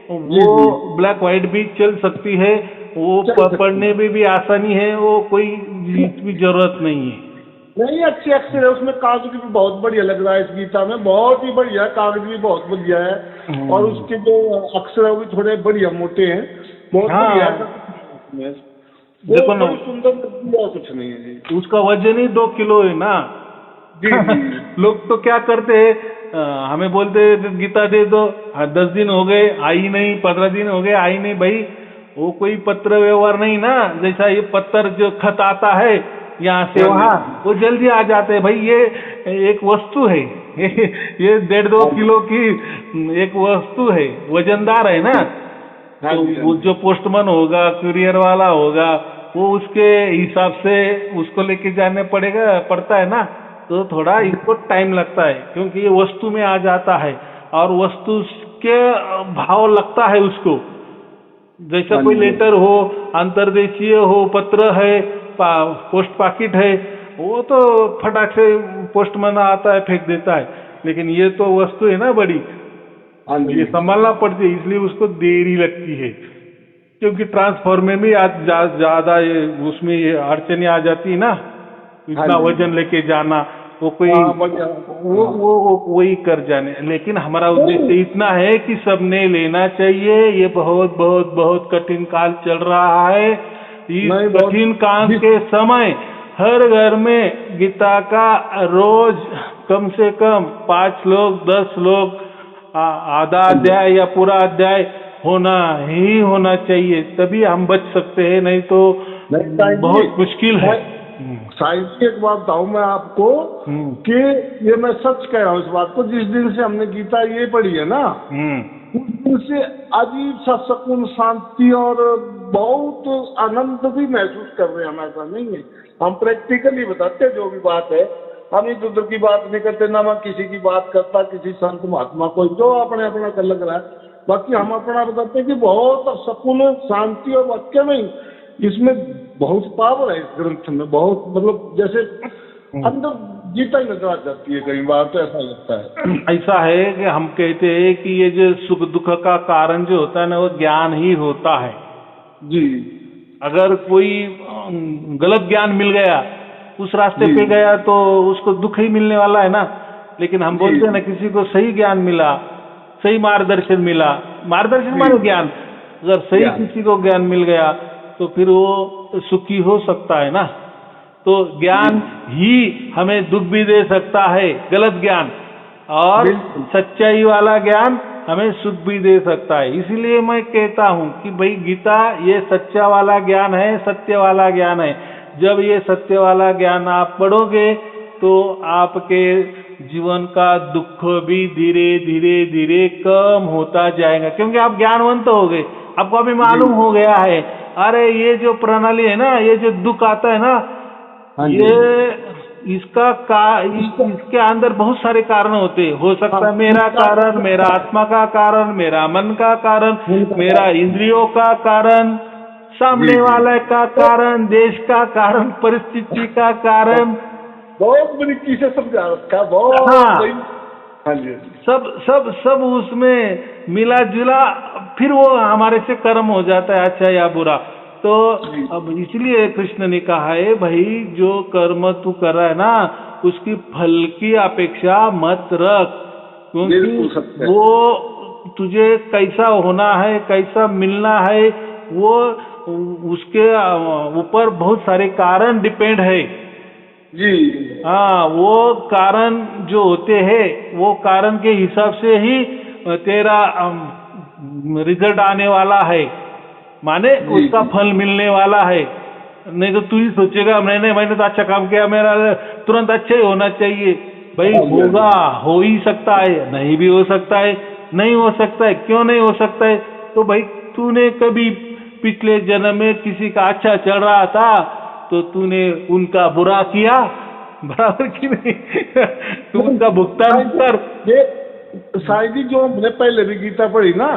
वो ब्लैक व्हाइट भी चल सकती है, वो पढ़ने में भी आसानी है, वो कोई भी जरूरत नहीं है। नहीं, अच्छी अक्षर है उसमें, कागज भी बहुत बढ़िया लग रहा है इस गीता में, बहुत ही बढ़िया है, कागज भी बहुत बढ़िया है, और उसके जो अक्षर है वो भी थोड़े बढ़िया मोटे हैं, बहुत बढ़िया है। देखो ना, सुंदर कुछ नहीं है जी, उसका वजन ही 2 किलो है ना। जी लोग तो क्या करते हैं, हमें बोलते हैं गीता दे दो, 10 दिन हो गए आई नहीं, 15 दिन हो गए आई नहीं। भाई वो कोई पत्र व्यवहार नहीं ना, जैसा ये पत्थर जो खत आता है यहाँ से वहाँ, वो जल्दी आ जाते हैं। भाई ये एक वस्तु है ये 1.5-2 किलो की एक वस्तु है, वजनदार है ना। तो वो जो पोस्टमैन होगा, कुरियर वाला होगा, वो उसके हिसाब से उसको लेके जाने पड़ता है ना। तो थोड़ा इसको टाइम लगता है, क्योंकि ये वस्तु में आ जाता है और वस्तु के भाव लगता है उसको। जैसा कोई लेटर हो, अंतर्देशीय हो, पत्र है, पोस्ट पाकिट है, वो तो फटाक से पोस्टमैन आता है फेंक देता है, लेकिन ये तो वस्तु है ना बड़ी, ये संभालना पड़ती है, इसलिए उसको देरी लगती है। क्योंकि ट्रांसफर में भी ज्यादा उसमें अड़चने आ जाती है ना, इतना वजन लेके जाना, वो कोई वो वही कर जाने। लेकिन हमारा उद्देश्य इतना है कि सबने लेना चाहिए। ये बहुत बहुत बहुत कठिन काल चल रहा है। इस कठिन काल के समय हर घर में गीता का रोज कम से कम 5 लोग 10 लोग आधा अध्याय या पूरा अध्याय होना चाहिए, तभी हम बच सकते हैं, नहीं तो बहुत मुश्किल है। साइंस की एक बात बताऊं मैं आपको कि ये मैं सच कह रहा हूँ इस बात को, जिस दिन से हमने गीता ये पढ़ी है ना, उस दिन से अजीब सा सुकून, शांति और बहुत आनंद भी महसूस कर रहे हैं हम। ऐसा नहीं है, हम प्रैक्टिकली बताते जो भी बात है, हम इधर उधर की बात नहीं करते, ना मैं किसी की बात करता, किसी संत महात्मा को जो अपने अपना कर लग रहा है, बाकी हम अपना बताते कि बहुत सुकून, शांति, और वाक्य में इसमें बहुत पावर है इस ग्रंथ में, बहुत मतलब जैसे अंदर गीता ही नजर आ जाती है, कई बार तो ऐसा लगता है। ऐसा है कि हम कहते हैं कि ये जो सुख दुख का कारण जो होता है ना, वो ज्ञान ही होता है जी। अगर कोई गलत ज्ञान मिल गया, उस रास्ते पे गया, तो उसको दुख ही मिलने वाला है ना। लेकिन हम बोलते हैं ना, किसी को सही ज्ञान मिला, सही मार्गदर्शन मिला, मार्गदर्शन माने ज्ञान, अगर सही किसी को ज्ञान मिल गया तो फिर वो सुखी हो सकता है ना। तो ज्ञान ही हमें दुख भी दे सकता है, गलत ज्ञान, और सच्चाई वाला ज्ञान हमें सुख भी दे सकता है। इसीलिए मैं कहता हूँ कि भाई गीता ये सच्चा वाला ज्ञान है, सत्य वाला ज्ञान है। जब ये सत्य वाला ज्ञान आप पढ़ोगे तो आपके जीवन का दुख भी धीरे धीरे धीरे कम होता जाएगा, क्योंकि आप ज्ञानवंत हो गए। आपको अभी मालूम हो गया है, अरे ये जो प्रणाली है ना, ये जो दुख आता है ना, इसके अंदर बहुत सारे कारण होते हैं। हो सकता है मेरा कारण, मेरा आत्मा का कारण, मेरा मन का कारण, मेरा इंद्रियों का कारण, सामने वाले का कारण, देश का कारण, परिस्थिति का कारण। बहुत बड़ी चीजें समझा रखा, बहुत हाँ। बड़ी। हाँ जी, सब उसमें मिला जुला, फिर वो हमारे से कर्म हो जाता है, अच्छा या बुरा। तो अब इसलिए कृष्ण ने कहा है, भाई जो कर्म तू कर रहा है ना, उसकी फल की अपेक्षा मत रख, क्योंकि वो तुझे कैसा होना है, कैसा मिलना है, वो उसके ऊपर बहुत सारे कारण डिपेंड है जी। हाँ, वो कारण जो होते हैं, वो कारण के हिसाब से ही तेरा रिजल्ट आने वाला है, माने उसका फल मिलने वाला है। नहीं तो तू ही सोचेगा मैंने तो अच्छा काम किया, मेरा तुरंत अच्छा ही होना चाहिए। भाई होगा, हो ही सकता है, नहीं भी हो सकता है, नहीं हो सकता है, क्यों नहीं हो सकता है? तो भाई तूने कभी पिछले जन्म में किसी का अच्छा चल रहा था तो तूने उनका बुरा किया, बराबर की नहीं? तू उनका भुगतान कर। ये शायद जो हमने पहले भी गीता पढ़ी ना,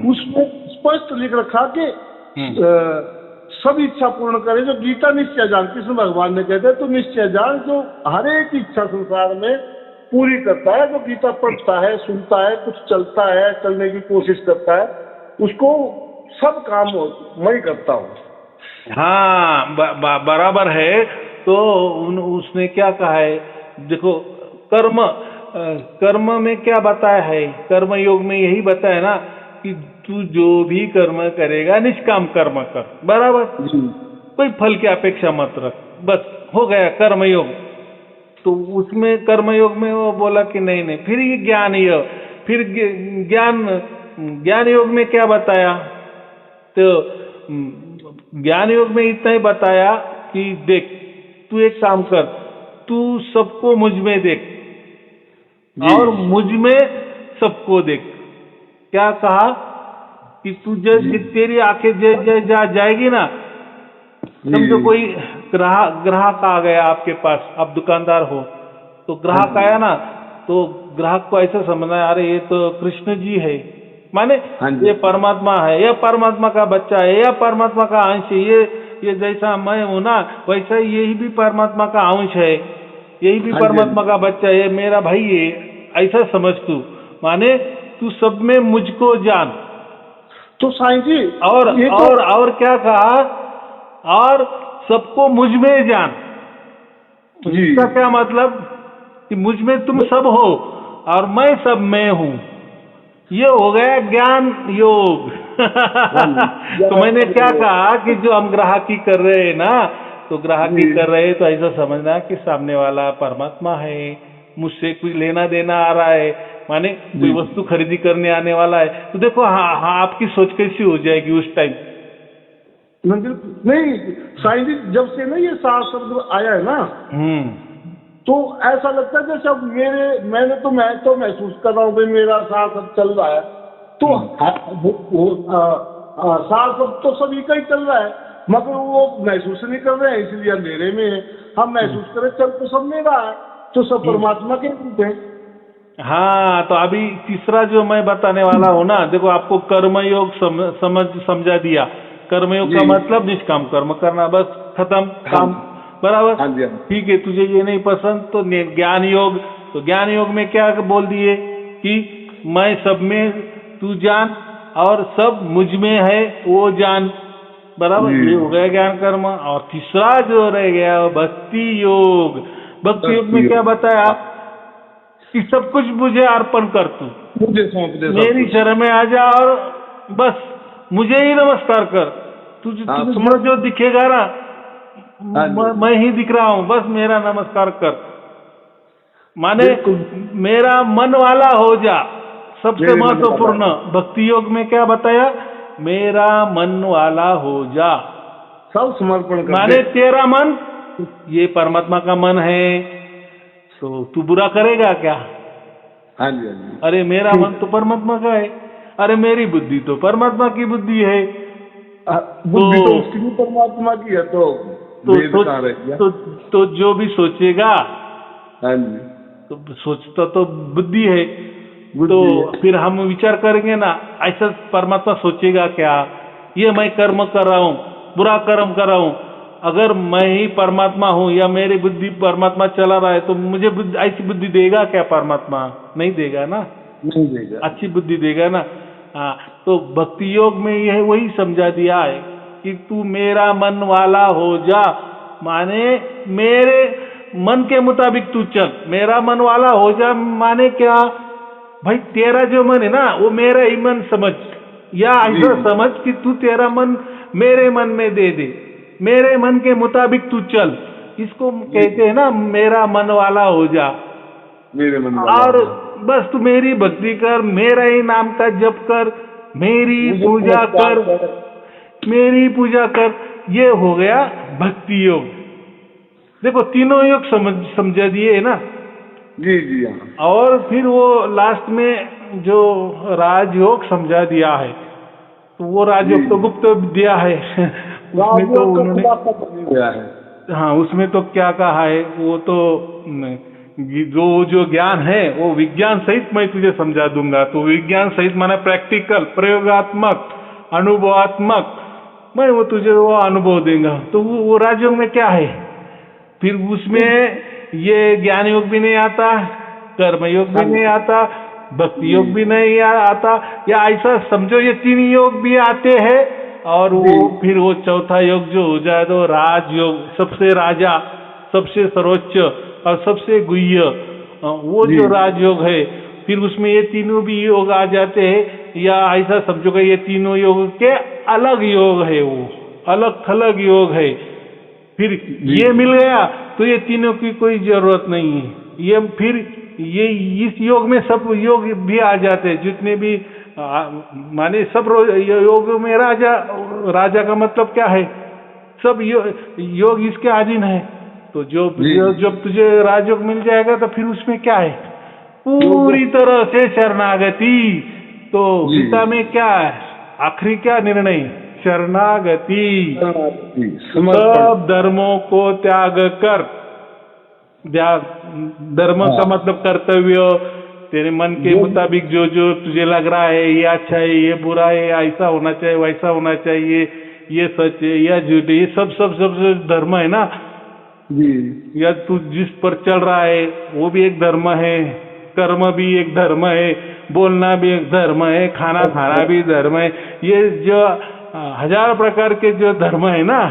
उसमें स्पष्ट लिख रखा कि सब इच्छा पूर्ण करे जो गीता निश्चय जान, कृष्ण भगवान ने कहते हैं तो निश्चय जान जो हर एक इच्छा संसार में पूरी करता है, जो गीता पढ़ता है, सुनता है, कुछ चलता है, चलने की कोशिश करता है, उसको सब काम मैं करता हूँ। हाँ, बराबर है। तो उसने क्या कहा है, देखो कर्म में क्या बताया है, कर्म योग में यही बताया ना कि तू जो भी कर्म करेगा निष्काम कर्म कर, बराबर, कोई फल की अपेक्षा मत रख, बस हो गया कर्म योग। तो उसमें कर्म योग में वो बोला कि नहीं, फिर ये ज्ञान योग, फिर ज्ञान योग में क्या बताया, तो ज्ञान योग में इतना ही बताया कि देख तू एक काम कर, तू सबको मुझ में देख और मुझ में सबको देख। क्या कहा कि तू तेरी आंखें जाएगी ना, समझो कोई ग्राहक आ गया आपके पास, आप दुकानदार हो, तो ग्राहक आया ना, तो ग्राहक को ऐसा समझना है, अरे ये तो कृष्ण जी है, माने ये परमात्मा है, या परमात्मा का बच्चा है, या परमात्मा का अंश है, ये जैसा मैं हूं ना वैसा यही भी परमात्मा का अंश है, यही भी परमात्मा का बच्चा है, मेरा भाई है, ऐसा समझ तू, माने तू सब में मुझको जान। तो साईं जी और क्या कहा, और सबको मुझ में जान। इसका क्या मतलब कि मुझ में तुम सब हो और मैं सब में हूं, ये हो गया ज्ञान योग। तो मैंने क्या कहा कि जो हम ग्राहकी कर रहे हैं ना, तो ग्राहकी कर रहे हैं तो ऐसा समझना कि सामने वाला परमात्मा है, मुझसे कुछ लेना देना आ रहा है, माने कोई वस्तु खरीदी करने आने वाला है, तो देखो हाँ आपकी सोच कैसी हो जाएगी उस टाइम। नहीं साईं जी, जब से ना ये सात शब्द आया है ना, तो ऐसा लगता है जैसे अब मैं तो महसूस कर रहा हूँ भाई मेरा साथ अब चल रहा है, तो साथ अब तो सभी का ही चल रहा है, मगर वो महसूस नहीं कर रहे हैं, इसलिए अंधेरे में है। हम महसूस करें चल तो सब मेरा है, तो सब परमात्मा के रूप है। हाँ, तो अभी तीसरा जो मैं बताने वाला हूँ ना, देखो आपको कर्मयोग समझा दिया। कर्मयोग का मतलब निष्काम कर्म करना, बस खत्म काम, बराबर। ठीक है, तुझे ये नहीं पसंद तो ज्ञान योग, तो ज्ञान योग में क्या बोल दिए कि मैं सब में तू जान और सब मुझ में है वो जान, बराबर, ये हो गया ज्ञान कर्म। और तीसरा जो रह गया भक्ति योग। भक्ति योग में क्या बताया कि सब कुछ मुझे अर्पण कर, तू मुझे सौंप दे, मेरी शरण में आ जा और बस मुझे ही नमस्कार कर, तुझे जो दिखेगा ना मैं ही दिख रहा हूं, बस मेरा नमस्कार कर, माने मेरा मन वाला हो जा। सबसे महत्वपूर्ण भक्ति योग में क्या बताया, मेरा मन वाला हो जा, सब समर्पण कर, माने तेरा मन ये परमात्मा का मन है, तो तू बुरा करेगा क्या? हाँ जी, हाँ जी। अरे मेरा मन तो परमात्मा का है, अरे मेरी बुद्धि तो परमात्मा की बुद्धि है, बुद्धि तो उसकी भी परमात्मा की है, तो वेद कहाँ रह गया? तो जो भी सोचेगा, हाँ जी, तो सोचता तो बुद्धि है। बुद्धि तो है। फिर हम विचार करेंगे ना, ऐसा परमात्मा सोचेगा क्या, ये मैं कर्म कर रहा हूँ, बुरा कर्म कर रहा हूँ, अगर मैं ही परमात्मा हूँ या मेरी बुद्धि परमात्मा चला रहा है तो मुझे ऐसी बुद्धि देगा क्या परमात्मा? नहीं देगा ना, नहीं देगा। अच्छी बुद्धि देगा ना। हाँ, तो भक्ति योग में यह वही समझा दिया है कि तू मेरा मन वाला हो जा, माने मेरे मन के मुताबिक तू चल। मेरा मन वाला हो जा माने क्या भाई, तेरा जो मन है ना वो मेरा ही मन समझ, या ऐसा समझ कि तू तेरा मन मेरे मन में दे दे, मेरे मन के मुताबिक तू चल। इसको कहते हैं ना मेरा मन वाला हो जा। मेरे मन वाला और हो जा। बस तू मेरी भक्ति कर, मेरा ही नाम का जप कर, मेरी मुझे पूजा नमस्कार कर, मेरी पूजा कर। ये हो गया भक्ति योग। देखो तीनों योग समझा दिए है ना। जी जी हाँ। और फिर वो लास्ट में जो राजयोग समझा दिया है, तो वो राजयोग तो गुप्त दिया है उसमें तो उन्होंने, गया है। हाँ उसमें तो क्या कहा है, वो तो जो ज्ञान है वो विज्ञान सहित मैं तुझे समझा दूंगा। तो विज्ञान सहित माना प्रैक्टिकल, प्रयोगात्मक, अनुभवात्मक, मैं वो तुझे वो अनुभव देंगे। तो वो राजयोग में क्या है, फिर उसमें ये ज्ञान योग भी नहीं आता, कर्म योग भी नहीं आता, भक्ति योग भी नहीं आता, या ऐसा समझो ये तीन योग भी आते हैं। और वो फिर वो चौथा योग जो हो जाए तो राजयोग, सबसे राजा, सबसे सर्वोच्च और सबसे गुह्य, वो जो राजयोग है, फिर उसमें ये तीनों भी योग आ जाते हैं। या ऐसा समझो कि ये तीनों योग के अलग योग है, वो अलग थलग योग है। फिर ये मिल गया तो ये तीनों की कोई जरूरत नहीं है। ये फिर ये इस योग में सब योग भी आ जाते हैं, जितने भी माने सब योग में राजा का मतलब क्या है, सब योग इसके अधीन है। तो जब तुझे राजयोग मिल जाएगा तो फिर उसमें क्या है, पूरी तरह से शरणागति। तो गीता में क्या है, आखिरी क्या निर्णय, शरणागति। सब धर्मों को त्याग कर, धर्म का मतलब कर्तव्य, तेरे मन के मुताबिक जो जो तुझे लग रहा है ये अच्छा है, ये बुरा है, ऐसा होना चाहिए, वैसा होना चाहिए, ये सच है या झूठ है, ये सब धर्म है ना जी। या तू जिस पर चल रहा है वो भी एक धर्म है, कर्म भी एक धर्म है, बोलना भी एक धर्म है, खाना भी धर्म है। ये जो 1000 प्रकार के जो धर्म है ना,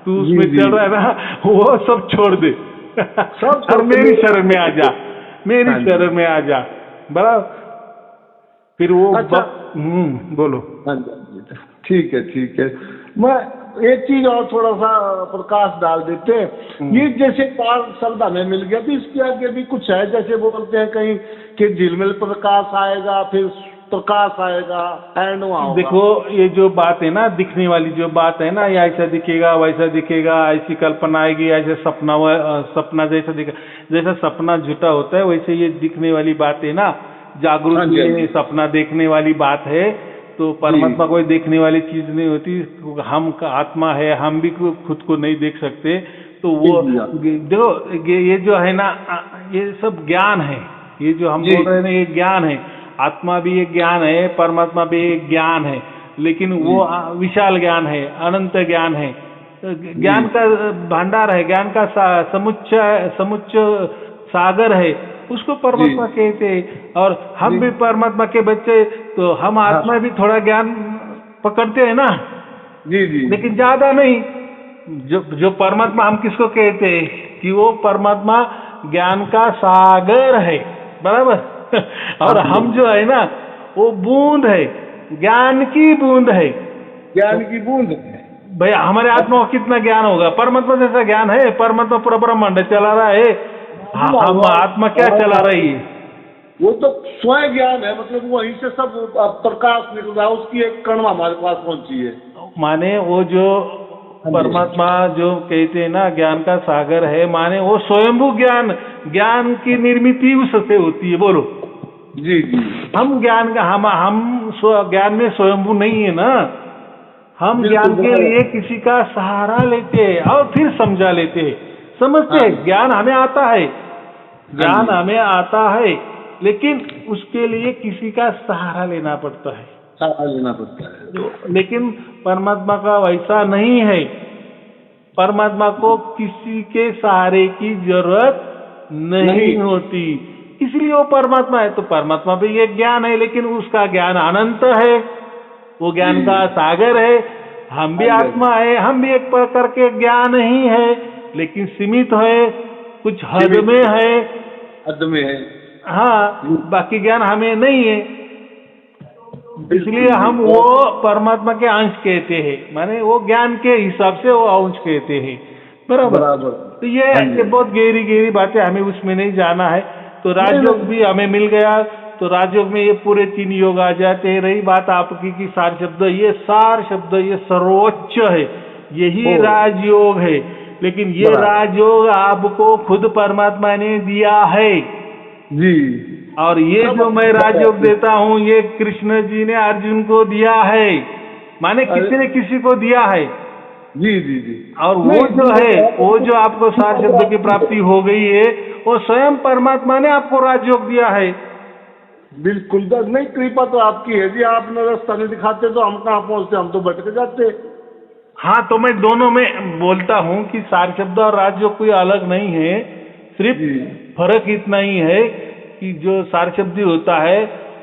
तू उसमें चल रहा है ना, वो सब छोड़ दे सब और मेरी शरण में आ जा, मेरी शरण में आ जा, बराबर। फिर वो बोलो। ठीक है। मैं एक चीज और थोड़ा सा प्रकाश डाल देते हैं। ये जैसे पार शब्द हमें मिल गया, तो इसके आगे भी कुछ है, जैसे बोलते हैं कहीं कि झिलमिल प्रकाश आएगा, फिर प्रकाश आएगा, एंड वहाँ देखो ये जो बात है ना, दिखने वाली जो बात है ना, ये ऐसा दिखेगा वैसा दिखेगा, ऐसी कल्पना आएगी, ऐसे सपना जैसा दिखेगा। जैसा सपना झूठा होता है वैसे ये दिखने वाली बात है ना, जागरूक में सपना देखने वाली बात है। तो परमात्मा कोई देखने वाली चीज नहीं होती, हम का आत्मा है, हम भी खुद को नहीं देख सकते। तो वो देखो ये जो है ना, ये सब ज्ञान है, ये जो हम बोल रहे हैं ये ज्ञान है। आत्मा भी एक ज्ञान है, परमात्मा भी एक ज्ञान है, लेकिन वो विशाल ज्ञान है, अनंत ज्ञान है, ज्ञान का भंडार है, ज्ञान का समुच्च सागर है, उसको परमात्मा कहते हैं। और हम भी परमात्मा के बच्चे, तो हम आत्मा भी थोड़ा ज्ञान पकड़ते हैं ना जी, लेकिन ज्यादा नहीं। जो परमात्मा हम किसको कहते हैं कि वो परमात्मा ज्ञान का सागर है, बराबर और हम जो है ना वो बूंद है, ज्ञान की बूंद है, ज्ञान की बूंद है। भैया हमारे आत्मा को कितना ज्ञान होगा, परमात्मा जैसा ज्ञान है, परमात्मा पूरा ब्रह्मांड चला रहा है, हम आत्मा क्या चला रही है, वो तो स्वयं ज्ञान है, मतलब वहीं से सब प्रकाश निकल रहा है, उसकी एक कण हमारे पास पहुंची है। माने वो जो परमात्मा जो कहते हैं ना ज्ञान का सागर है, माने वो स्वयंभू ज्ञान की निर्मिति उससे होती है। बोलो जी। हम ज्ञान का हम ज्ञान में स्वयंभू नहीं है ना, हम ज्ञान के लिए किसी का सहारा लेते हैं और फिर समझा लेते हैं, समझते हैं। ज्ञान हमें आता है, ज्ञान हमें आता है, लेकिन उसके लिए किसी का सहारा लेना पड़ता है, सहारा लेना पड़ता है। लेकिन परमात्मा का वैसा नहीं है। परमात्मा को किसी के सहारे की जरूरत नहीं होती, इसलिए वो परमात्मा है। तो परमात्मा भी एक ज्ञान है, लेकिन उसका ज्ञान अनंत है, वो ज्ञान का सागर है। हम भी आत्मा है, हम भी एक प्रकार के ज्ञान ही है, लेकिन सीमित है, कुछ हद में है, हद में है। हाँ, बाकी ज्ञान हमें नहीं है, इसलिए हम वो परमात्मा के अंश कहते हैं, माने वो ज्ञान के हिसाब से वो अंश कहते हैं, बराबर। तो ये बहुत गहरी बातें, हमें उसमें नहीं जाना है। तो राजयोग भी हमें मिल गया, तो राजयोग में ये पूरे 3 योग आ जाते हैं। रही बात आपकी कि सार शब्द, ये सार शब्द ये सर्वोच्च है, यही राजयोग है। लेकिन ये राजयोग आपको खुद परमात्मा ने दिया है जी, और ये जो मैं राजयोग देता हूँ, ये कृष्ण जी ने अर्जुन को दिया है, माने किसी ने किसी को दिया है। जी जी जी। और वो जो है, वो जो आपको सार शब्द की प्राप्ति हो गई है, वो स्वयं परमात्मा ने आपको राजयोग दिया है। बिल्कुल नहीं, कृपा तो आपकी है जी, आपने रास्ता नहीं दिखाते तो हम कहाँ पहुँचते, हम तो भटक जाते। हाँ, तो मैं दोनों में बोलता हूँ कि सार शब्द और राजयोग कोई अलग नहीं है, सिर्फ फर्क इतना ही है कि जो सार शब्दी होता है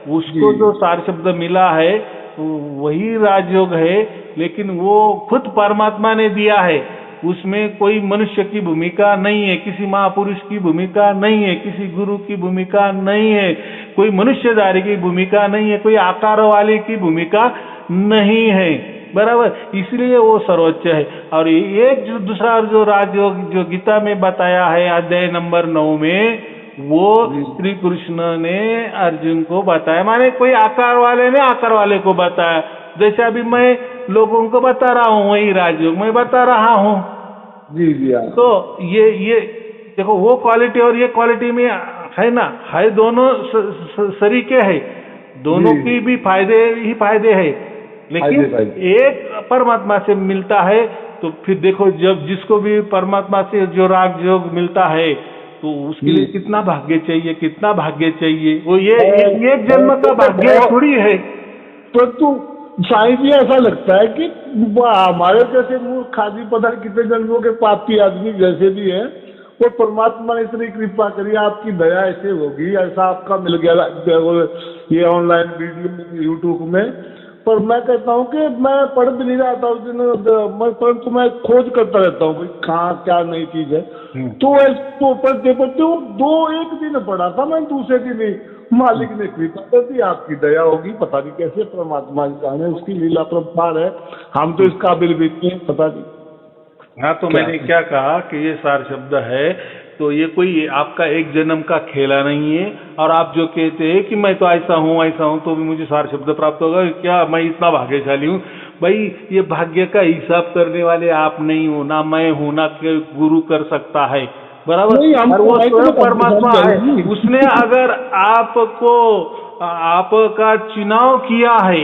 उसको जो सार शब्द मिला है वही राजयोग है, लेकिन वो खुद परमात्मा ने दिया है। उसमें कोई मनुष्य की भूमिका नहीं है, किसी महापुरुष की भूमिका नहीं है, किसी गुरु की भूमिका नहीं है, कोई मनुष्यधारी की भूमिका नहीं है, कोई आकार वाले की भूमिका नहीं है, बराबर। इसलिए वो सर्वोच्च है। और एक जो दूसरा जो राजयोग जो गीता में बताया है अध्याय नंबर 9 में, वो श्री कृष्ण ने अर्जुन को बताया, माने कोई आकार वाले ने आकार वाले को बताया। जैसे अभी मैं लोगों को बता रहा हूँ, वही राजयोग मैं बता रहा हूँ। जी जी। तो ये देखो, वो क्वालिटी और ये क्वालिटी में है ना, है दोनों सरीके है, दोनों की भी फायदे ही फायदे है, लेकिन एक परमात्मा से मिलता है। तो फिर देखो, जब जिसको भी परमात्मा से जो राजयोग मिलता है, तो उसके लिए कितना भाग्य चाहिए, कितना भाग्य चाहिए। वो ये एक जन्म का भाग्य थोड़ी है। परंतु साईं जी, ऐसा लगता है कि हमारे जैसे मूर्ख खादी पदार्थ कितने जन्मों के पापी आदमी जैसे भी हैं, वो परमात्मा ने इतनी कृपा करी, आपकी दया ऐसे होगी, ऐसा आपका मिल गया ये ऑनलाइन वीडियो यूट्यूब में। पर मैं कहता हूँ कि मैं पढ़ भी नहीं रहा था उस दिन, परंतु मैं खोज करता रहता हूँ भाई कहाँ क्या नई चीज है। तो पढ़ते पढ़ते वो एक दिन पढ़ा था मैं, दूसरे दिन ही मालिक ने कृपा कर दी, आपकी दया होगी, पता नहीं कैसे परमात्मा जाने, उसकी लीला परम्पार है, हम तो इस काबिल भी नहीं है, पता नहीं। हाँ, तो मैंने क्या कहा कि ये सार शब्द है, तो ये कोई आपका एक जन्म का खेला नहीं है। और आप जो कहते हैं कि मैं तो ऐसा हूँ तो भी मुझे सार शब्द प्राप्त होगा, क्या मैं इतना भाग्यशाली हूँ? भाई, ये भाग्य का हिसाब करने वाले आप नहीं हो, ना मैं हूँ, ना गुरु कर सकता है, बराबर। और वो स्वयं परमात्मा है, उसने अगर आपका चुनाव किया है,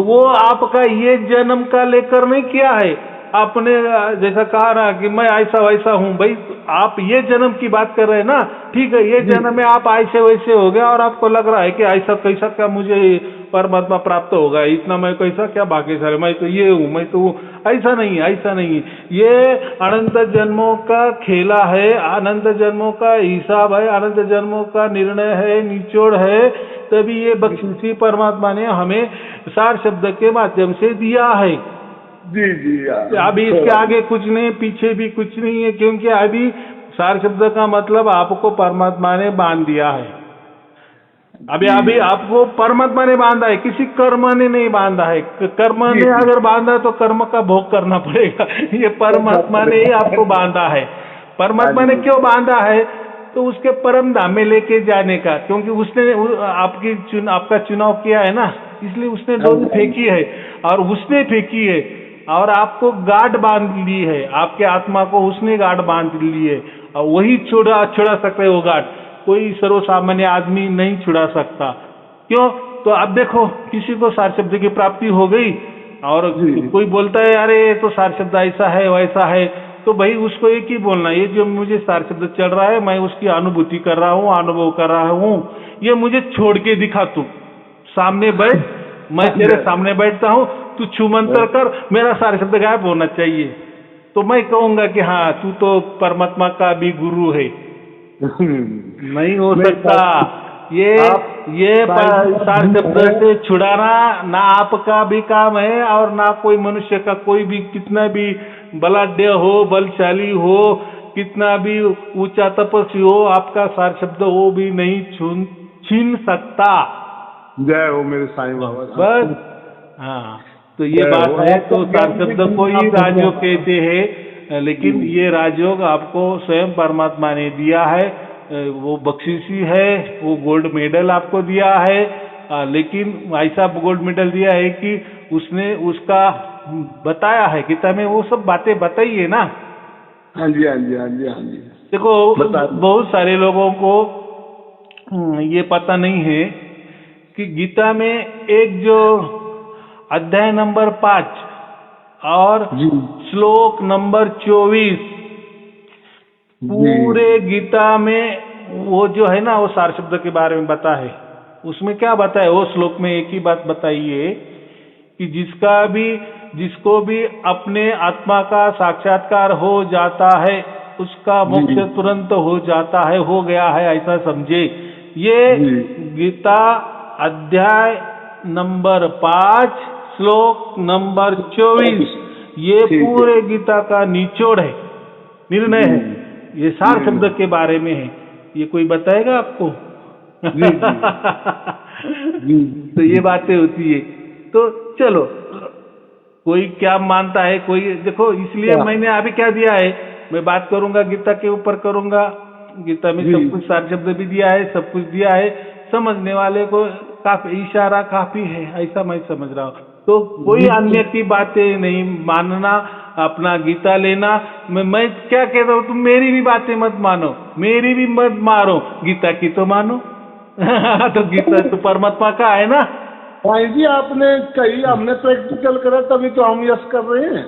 वो आपका ये जन्म का लेकर नहीं किया है। आपने जैसा कहा ना कि मैं ऐसा वैसा हूँ, भाई आप ये जन्म की बात कर रहे हैं ना, ठीक है, ये जन्म में आप ऐसे वैसे हो गए और आपको लग रहा है कि ऐसा कैसा क्या मुझे परमात्मा प्राप्त होगा, इतना मैं कैसा क्या भाग्यशाली, मैं तो ये हूँ, मैं तो ऐसा नहीं, ऐसा नहीं। ये अनंत जन्मों का खेला है, अनंत जन्मों का हिसाब है, अनंत जन्मों का निर्णय है, निचोड़ है, तभी ये बख्शीशी परमात्मा ने हमें सार शब्द के माध्यम से दिया है। जी जी। अभी इसके आगे कुछ नहीं, पीछे भी कुछ नहीं है, क्योंकि अभी सार शब्द का मतलब आपको परमात्मा ने बांध दिया है। अभी आपको परमात्मा ने बांधा है, किसी कर्म ने नहीं बांधा है। कर्म ने अगर बांधा तो कर्म का भोग करना पड़ेगा, ये परमात्मा ने ही आपको बांधा है। परमात्मा ने क्यों बांधा है? तो उसके परम धाम में लेके जाने का, क्योंकि उसने आपका चुनाव किया है ना, इसलिए उसने डोरी फेंकी है, और उसने फेंकी है और आपको गांठ बांध ली है, आपके आत्मा को उसने गांठ बांध ली है, और वही छुड़ा सकता है वो गांठ, कोई सर्वसामान्य आदमी नहीं छुड़ा सकता। क्यों? तो अब देखो, किसी को सार शब्द की प्राप्ति हो गई और जी। कोई बोलता है अरे ये तो सार शब्द ऐसा है वैसा है, तो भाई उसको एक ही बोलना, ये जो मुझे सार शब्द चल रहा है मैं उसकी अनुभूति कर रहा हूँ, अनुभव कर रहा हूँ, ये मुझे छोड़ के दिखा तू, सामने बैठ, मैं तेरे सामने बैठता हूँ, तू छुमंतर कर, मेरा सार शब्द गायब होना चाहिए, तो मैं कहूंगा कि हाँ तू तो परमात्मा का भी गुरु है। नहीं हो सकता। ये सार शब्द से छुड़ाना ना आपका भी काम है और ना कोई मनुष्य का, कोई भी कितना भी बलाढ्य हो, बलशाली हो, कितना भी ऊंचा तपस्वी हो, आपका सार शब्द वो भी नहीं छीन सकता। जय हो मेरे साईं बाबा। बस हाँ, तो ये बात है। तो सार शब्द को ही राजयोग कहते हैं, लेकिन ये राजयोग आपको स्वयं परमात्मा ने दिया है, वो बख्शीशी है, वो गोल्ड मेडल आपको दिया है, लेकिन ऐसा गोल्ड मेडल दिया है कि उसने उसका बताया है गीता में, वो सब बातें बताई है ना। हाँ जी हाँ जी हाँ जी हाँ जी। देखो बहुत सारे लोगों को ये पता नहीं है कि गीता में एक जो अध्याय नंबर 5 और श्लोक नंबर 24 पूरे गीता में वो जो है ना, वो सार शब्द के बारे में बता है। उसमें क्या बताया, वो श्लोक में एक ही बात बताइए कि जिसको भी अपने आत्मा का साक्षात्कार हो जाता है, उसका मोक्ष तुरंत हो जाता है, हो गया है, ऐसा समझे। ये गीता अध्याय नंबर 5 श्लोक नंबर 24 ये पूरे गीता का निचोड़ है, निर्णय है, ये सार शब्द के बारे में है। ये कोई बताएगा आपको? तो ये बातें होती है। तो चलो, कोई क्या मानता है, कोई देखो, इसलिए मैंने अभी क्या दिया है, मैं बात करूंगा गीता के ऊपर करूंगा। गीता में सब कुछ सार शब्द भी दिया है, सब कुछ दिया है, समझने वाले को काफी इशारा काफी है, ऐसा मैं समझ रहा हूँ। तो कोई अन्य की बातें नहीं मानना, अपना गीता लेना। मैं क्या कहता हूँ, तुम मेरी भी बातें मत मानो, मेरी भी मत मारो, गीता की तो मानो। तो गीता तो परमात्मा का है ना। भाई जी आपने कही, हमने प्रैक्टिकल करा तभी तो हम यस कर रहे हैं।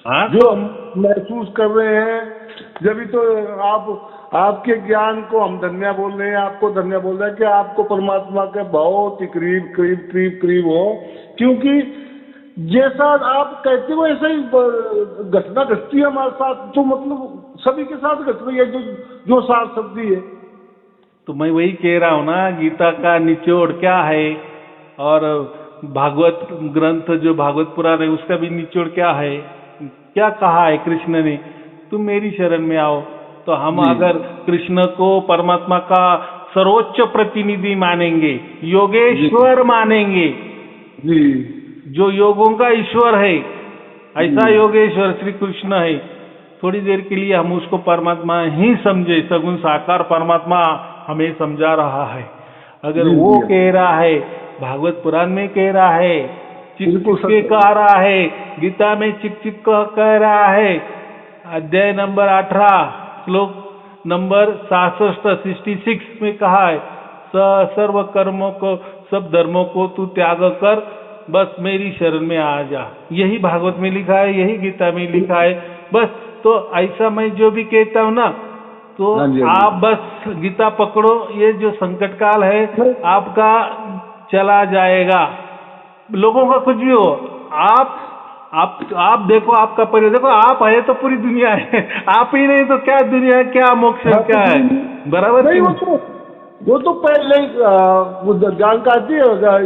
हाँ, जो हम महसूस कर रहे हैं, जब तो आपके ज्ञान को हम धन्य बोल रहे हैं, आपको धन्य बोल रहे हैं कि आपको परमात्मा के बहुत ही करीब हो, क्योंकि जैसा आप कहते हो ऐसा ही घटना घटती है हमारे साथ, तो मतलब सभी के साथ घट रही है जो सार शब्दी है। तो मैं वही कह रहा हूँ ना, गीता का निचोड़ क्या है, और भागवत ग्रंथ जो भागवत पुराण है उसका भी निचोड़ क्या है, क्या कहा है कृष्ण ने, तुम मेरी शरण में आओ। तो हम अगर कृष्ण को परमात्मा का सर्वोच्च प्रतिनिधि मानेंगे, योगेश्वर मानेंगे, जो योगों का ईश्वर है, ऐसा योगेश्वर श्री कृष्ण है, थोड़ी देर के लिए हम उसको परमात्मा ही समझे, सगुण साकार परमात्मा हमें समझा रहा है। अगर वो कह रहा है, भागवत पुराण में कह रहा है, चिक के कह रहा है, गीता में चिक कह रहा है, अध्याय नंबर 18 श्लोक नंबर 66 में कहा है, सर्व कर्मों को, सब धर्मों को तू त्याग कर, बस मेरी शरण में आ जा। यही भागवत में लिखा है, यही गीता में लिखा है। बस तो ऐसा मैं जो भी कहता हूँ ना, तो आप बस गीता पकड़ो, ये जो संकट काल है आपका चला जाएगा। लोगों का कुछ भी हो, आप देखो, आपका परिवार देखो, आप है तो पूरी दुनिया है, आप ही नहीं तो क्या दुनिया है, क्या मोक्ष क्या है, बराबर नहीं? वो तो पहले जानकारी थी,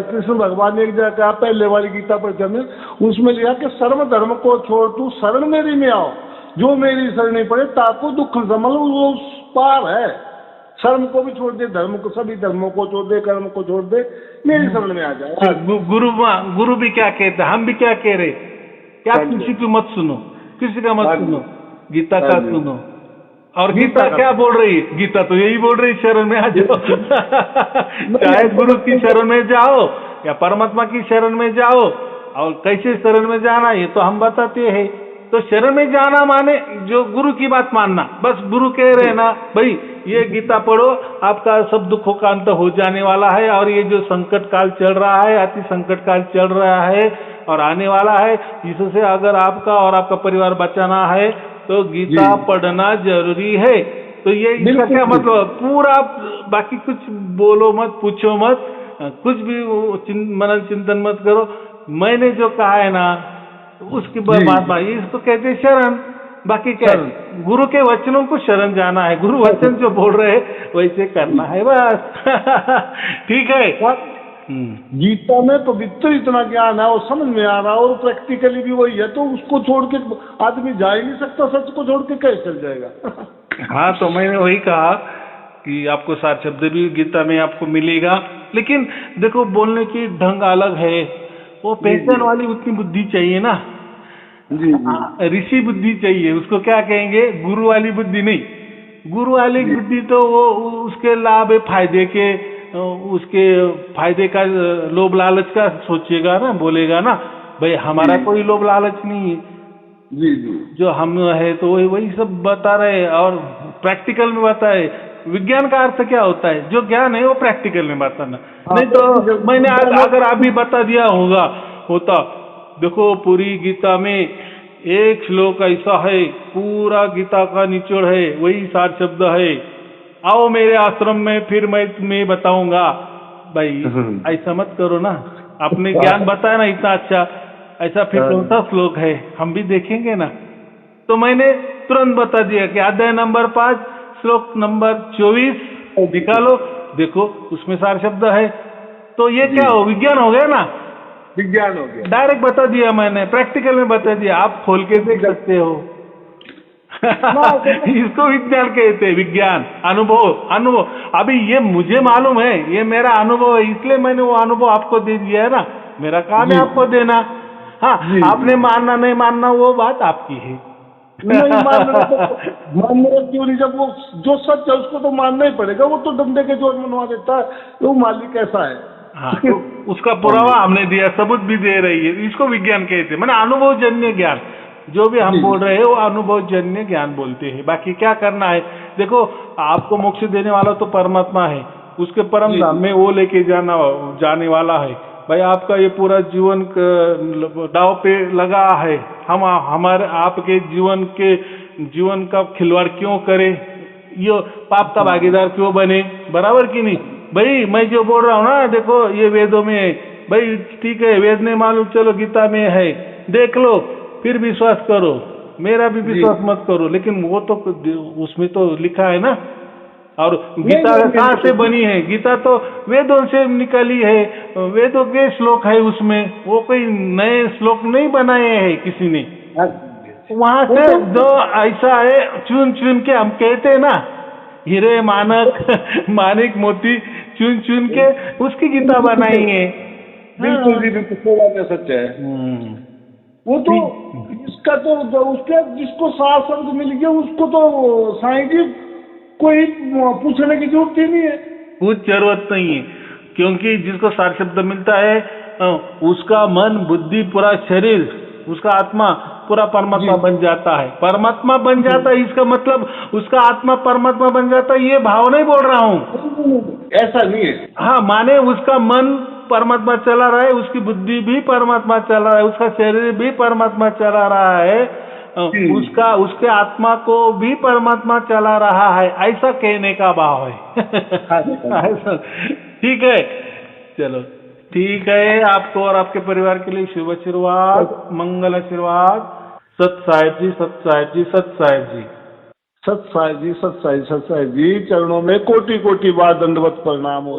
कृष्ण भगवान ने एक जगह कहा पहले वाली गीता पर में, उसमें लिखा कि सर्व धर्म को छोड़ तू शरण मेरी में आओ, जो मेरी शरण नहीं पड़े ताको दुख समल, वो पार है। शर्म को भी छोड़ दे, धर्म को, सभी धर्मों को छोड़ दे, कर्म को छोड़ दे, मेरी शरण में आ जाए। गुरु भी क्या कहते, हम भी क्या कह रहे, क्या किसी की मत सुनो, किसी का मत सुनो, गीता का सुनो। और गीता क्या बोल रही है, गीता तो यही बोल रही, शरण में आ जाओ। चाहे गुरु की शरण में जाओ या परमात्मा की शरण में जाओ, और कैसे शरण में जाना ये तो हम बताते हैं। तो शरण में जाना माने जो गुरु की बात मानना, बस गुरु कह रहे हैं ना भाई ये गीता पढ़ो, आपका सब दुखों का अंत हो जाने वाला है, और ये जो संकट काल चल रहा है, अति संकट काल चल रहा है, और आने वाला है, जिससे अगर आपका और आपका परिवार बचाना है तो गीता जी। पढ़ना जरूरी है। तो ये इसका बिल्कुल क्या जी। मतलब, पूरा बाकी कुछ बोलो मत, पूछो मत, कुछ भी मनन चिंतन मत करो, मैंने जो कहा है ना उसकी जी। बात, इसको कहते हैं शरण। बाकी क्या है, शरण। गुरु के वचनों को शरण जाना है, गुरु वचन जो बोल रहे हैं वैसे करना है बस। ठीक है। गीता में पवित्र इतना ज्ञान है और समझ में आ रहा है और प्रैक्टिकली भी वही है, तो उसको छोड़ के आदमी जा ही नहीं सकता, सच को छोड़ के कैसे चल जाएगा। हाँ, तो मैंने वही कहा कि आपको सार शब्द भी गीता में आपको मिलेगा, लेकिन देखो बोलने की ढंग अलग है, वो पहचान वाली उतनी बुद्धि चाहिए ना। जी जी ऋषि बुद्धि चाहिए, उसको क्या कहेंगे, गुरु वाली बुद्धि नहीं। गुरु वाली बुद्धि तो वो उसके लाभ फायदे के, उसके फायदे का, लोभ लालच का सोचेगा ना, बोलेगा ना, भाई हमारा कोई लोभ लालच नहीं है, जी जी जो हम है तो वही वही सब बता रहे, और प्रैक्टिकल में बताए। विज्ञान का अर्थ क्या होता है, जो ज्ञान है वो प्रैक्टिकल में बताना। हाँ, नहीं तो मैंने अगर आप भी बता दिया होता, देखो पूरी गीता में एक श्लोक ऐसा है, पूरा गीता का निचोड़ है, वही सार शब्द है, आओ मेरे आश्रम में फिर मैं तुम्हें बताऊंगा। भाई ऐसा मत करो ना, आपने ज्ञान बताया ना इतना अच्छा, ऐसा फिर कौन सा श्लोक है, हम भी देखेंगे ना। तो मैंने तुरंत बता दिया कि अध्याय नंबर 5 श्लोक नंबर 24 निकालो, देखो उसमें सार शब्द है। तो ये क्या हो, विज्ञान हो गया ना, विज्ञान हो गया। डायरेक्ट बता दिया मैंने, प्रैक्टिकल में बता दिया, आप खोल के देख सकते हो। इसको विज्ञान कहते हैं, विज्ञान, अनुभव। अभी ये मुझे मालूम है, ये मेरा अनुभव है, इसलिए मैंने वो अनुभव आपको दे दिया है ना, मेरा काम है आपको देना। हाँ, आपने मानना नहीं मानना वो बात आपकी है। नहीं मानना क्यों नहीं, जब वो जो सच है उसको तो मानना ही पड़ेगा, वो तो डंडे के जोर मनवा देता है, वो मालिक ऐसा है। हाँ, तो उसका पुरावा हमने दिया, सबूत भी दे रही है, इसको विज्ञान कहते हैं। मैंने अनुभवजन्य ज्ञान, जो भी हम बोल रहे हैं वो अनुभवजन्य ज्ञान बोलते हैं। बाकी क्या करना है, देखो आपको मोक्ष देने वाला तो परमात्मा है, उसके परम धाम में वो लेके जाने वाला है। भाई आपका ये पूरा जीवन दाव पे लगा है, हम हमारे आपके जीवन का खिलवाड़ क्यों करें, ये पाप का भागीदार क्यों बने, बराबर की नहीं। भाई मैं जो बोल रहा हूँ ना, देखो ये वेदों में है, भाई ठीक है वेद नहीं मालूम, चलो गीता में है, देख लो, फिर विश्वास करो, मेरा भी विश्वास मत करो, लेकिन वो तो उसमें तो लिखा है ना। और गीता कहाँ से बनी है, गीता तो वेदों से निकली है, वेदों के श्लोक है उसमें, वो कोई नए श्लोक नहीं बनाए हैं किसी ने, वहां से जो ऐसा है चुन चुन के, हम कहते हैं ना हीरे मानिक मोती चुन चुन के उसकी गीता बनाई है। बिल्कुल जी, बिल्कुल थोड़ा सच है। वो तो इसका तो उसके जिसको सार शब्द मिल गया उसको तो साईं जी कोई पूछने की जरूरत ही नहीं है, कुछ जरूरत नहीं है, क्योंकि जिसको सार शब्द मिलता है उसका मन बुद्धि पूरा शरीर, उसका आत्मा पूरा परमात्मा बन जाता है, परमात्मा बन जाता है। इसका मतलब उसका आत्मा परमात्मा बन जाता है, ये भाव नहीं बोल रहा हूँ, ऐसा नहीं है। हाँ, माने उसका मन परमात्मा चला रहा है, उसकी बुद्धि भी परमात्मा चला रहा है, उसका शरीर भी परमात्मा चला रहा है, उसके आत्मा को भी परमात्मा चला रहा है, ऐसा कहने का भाव है। ठीक है, चलो ठीक है, आपको और आपके परिवार के लिए शुभ आशीर्वाद, मंगल आशीर्वाद। सत साहिब जी, सत साहिब जी, सत साहिब जी, सत साहिब जी, सत साहिब जी, चरणों में कोटि कोटि बार दंडवत प्रणाम हो।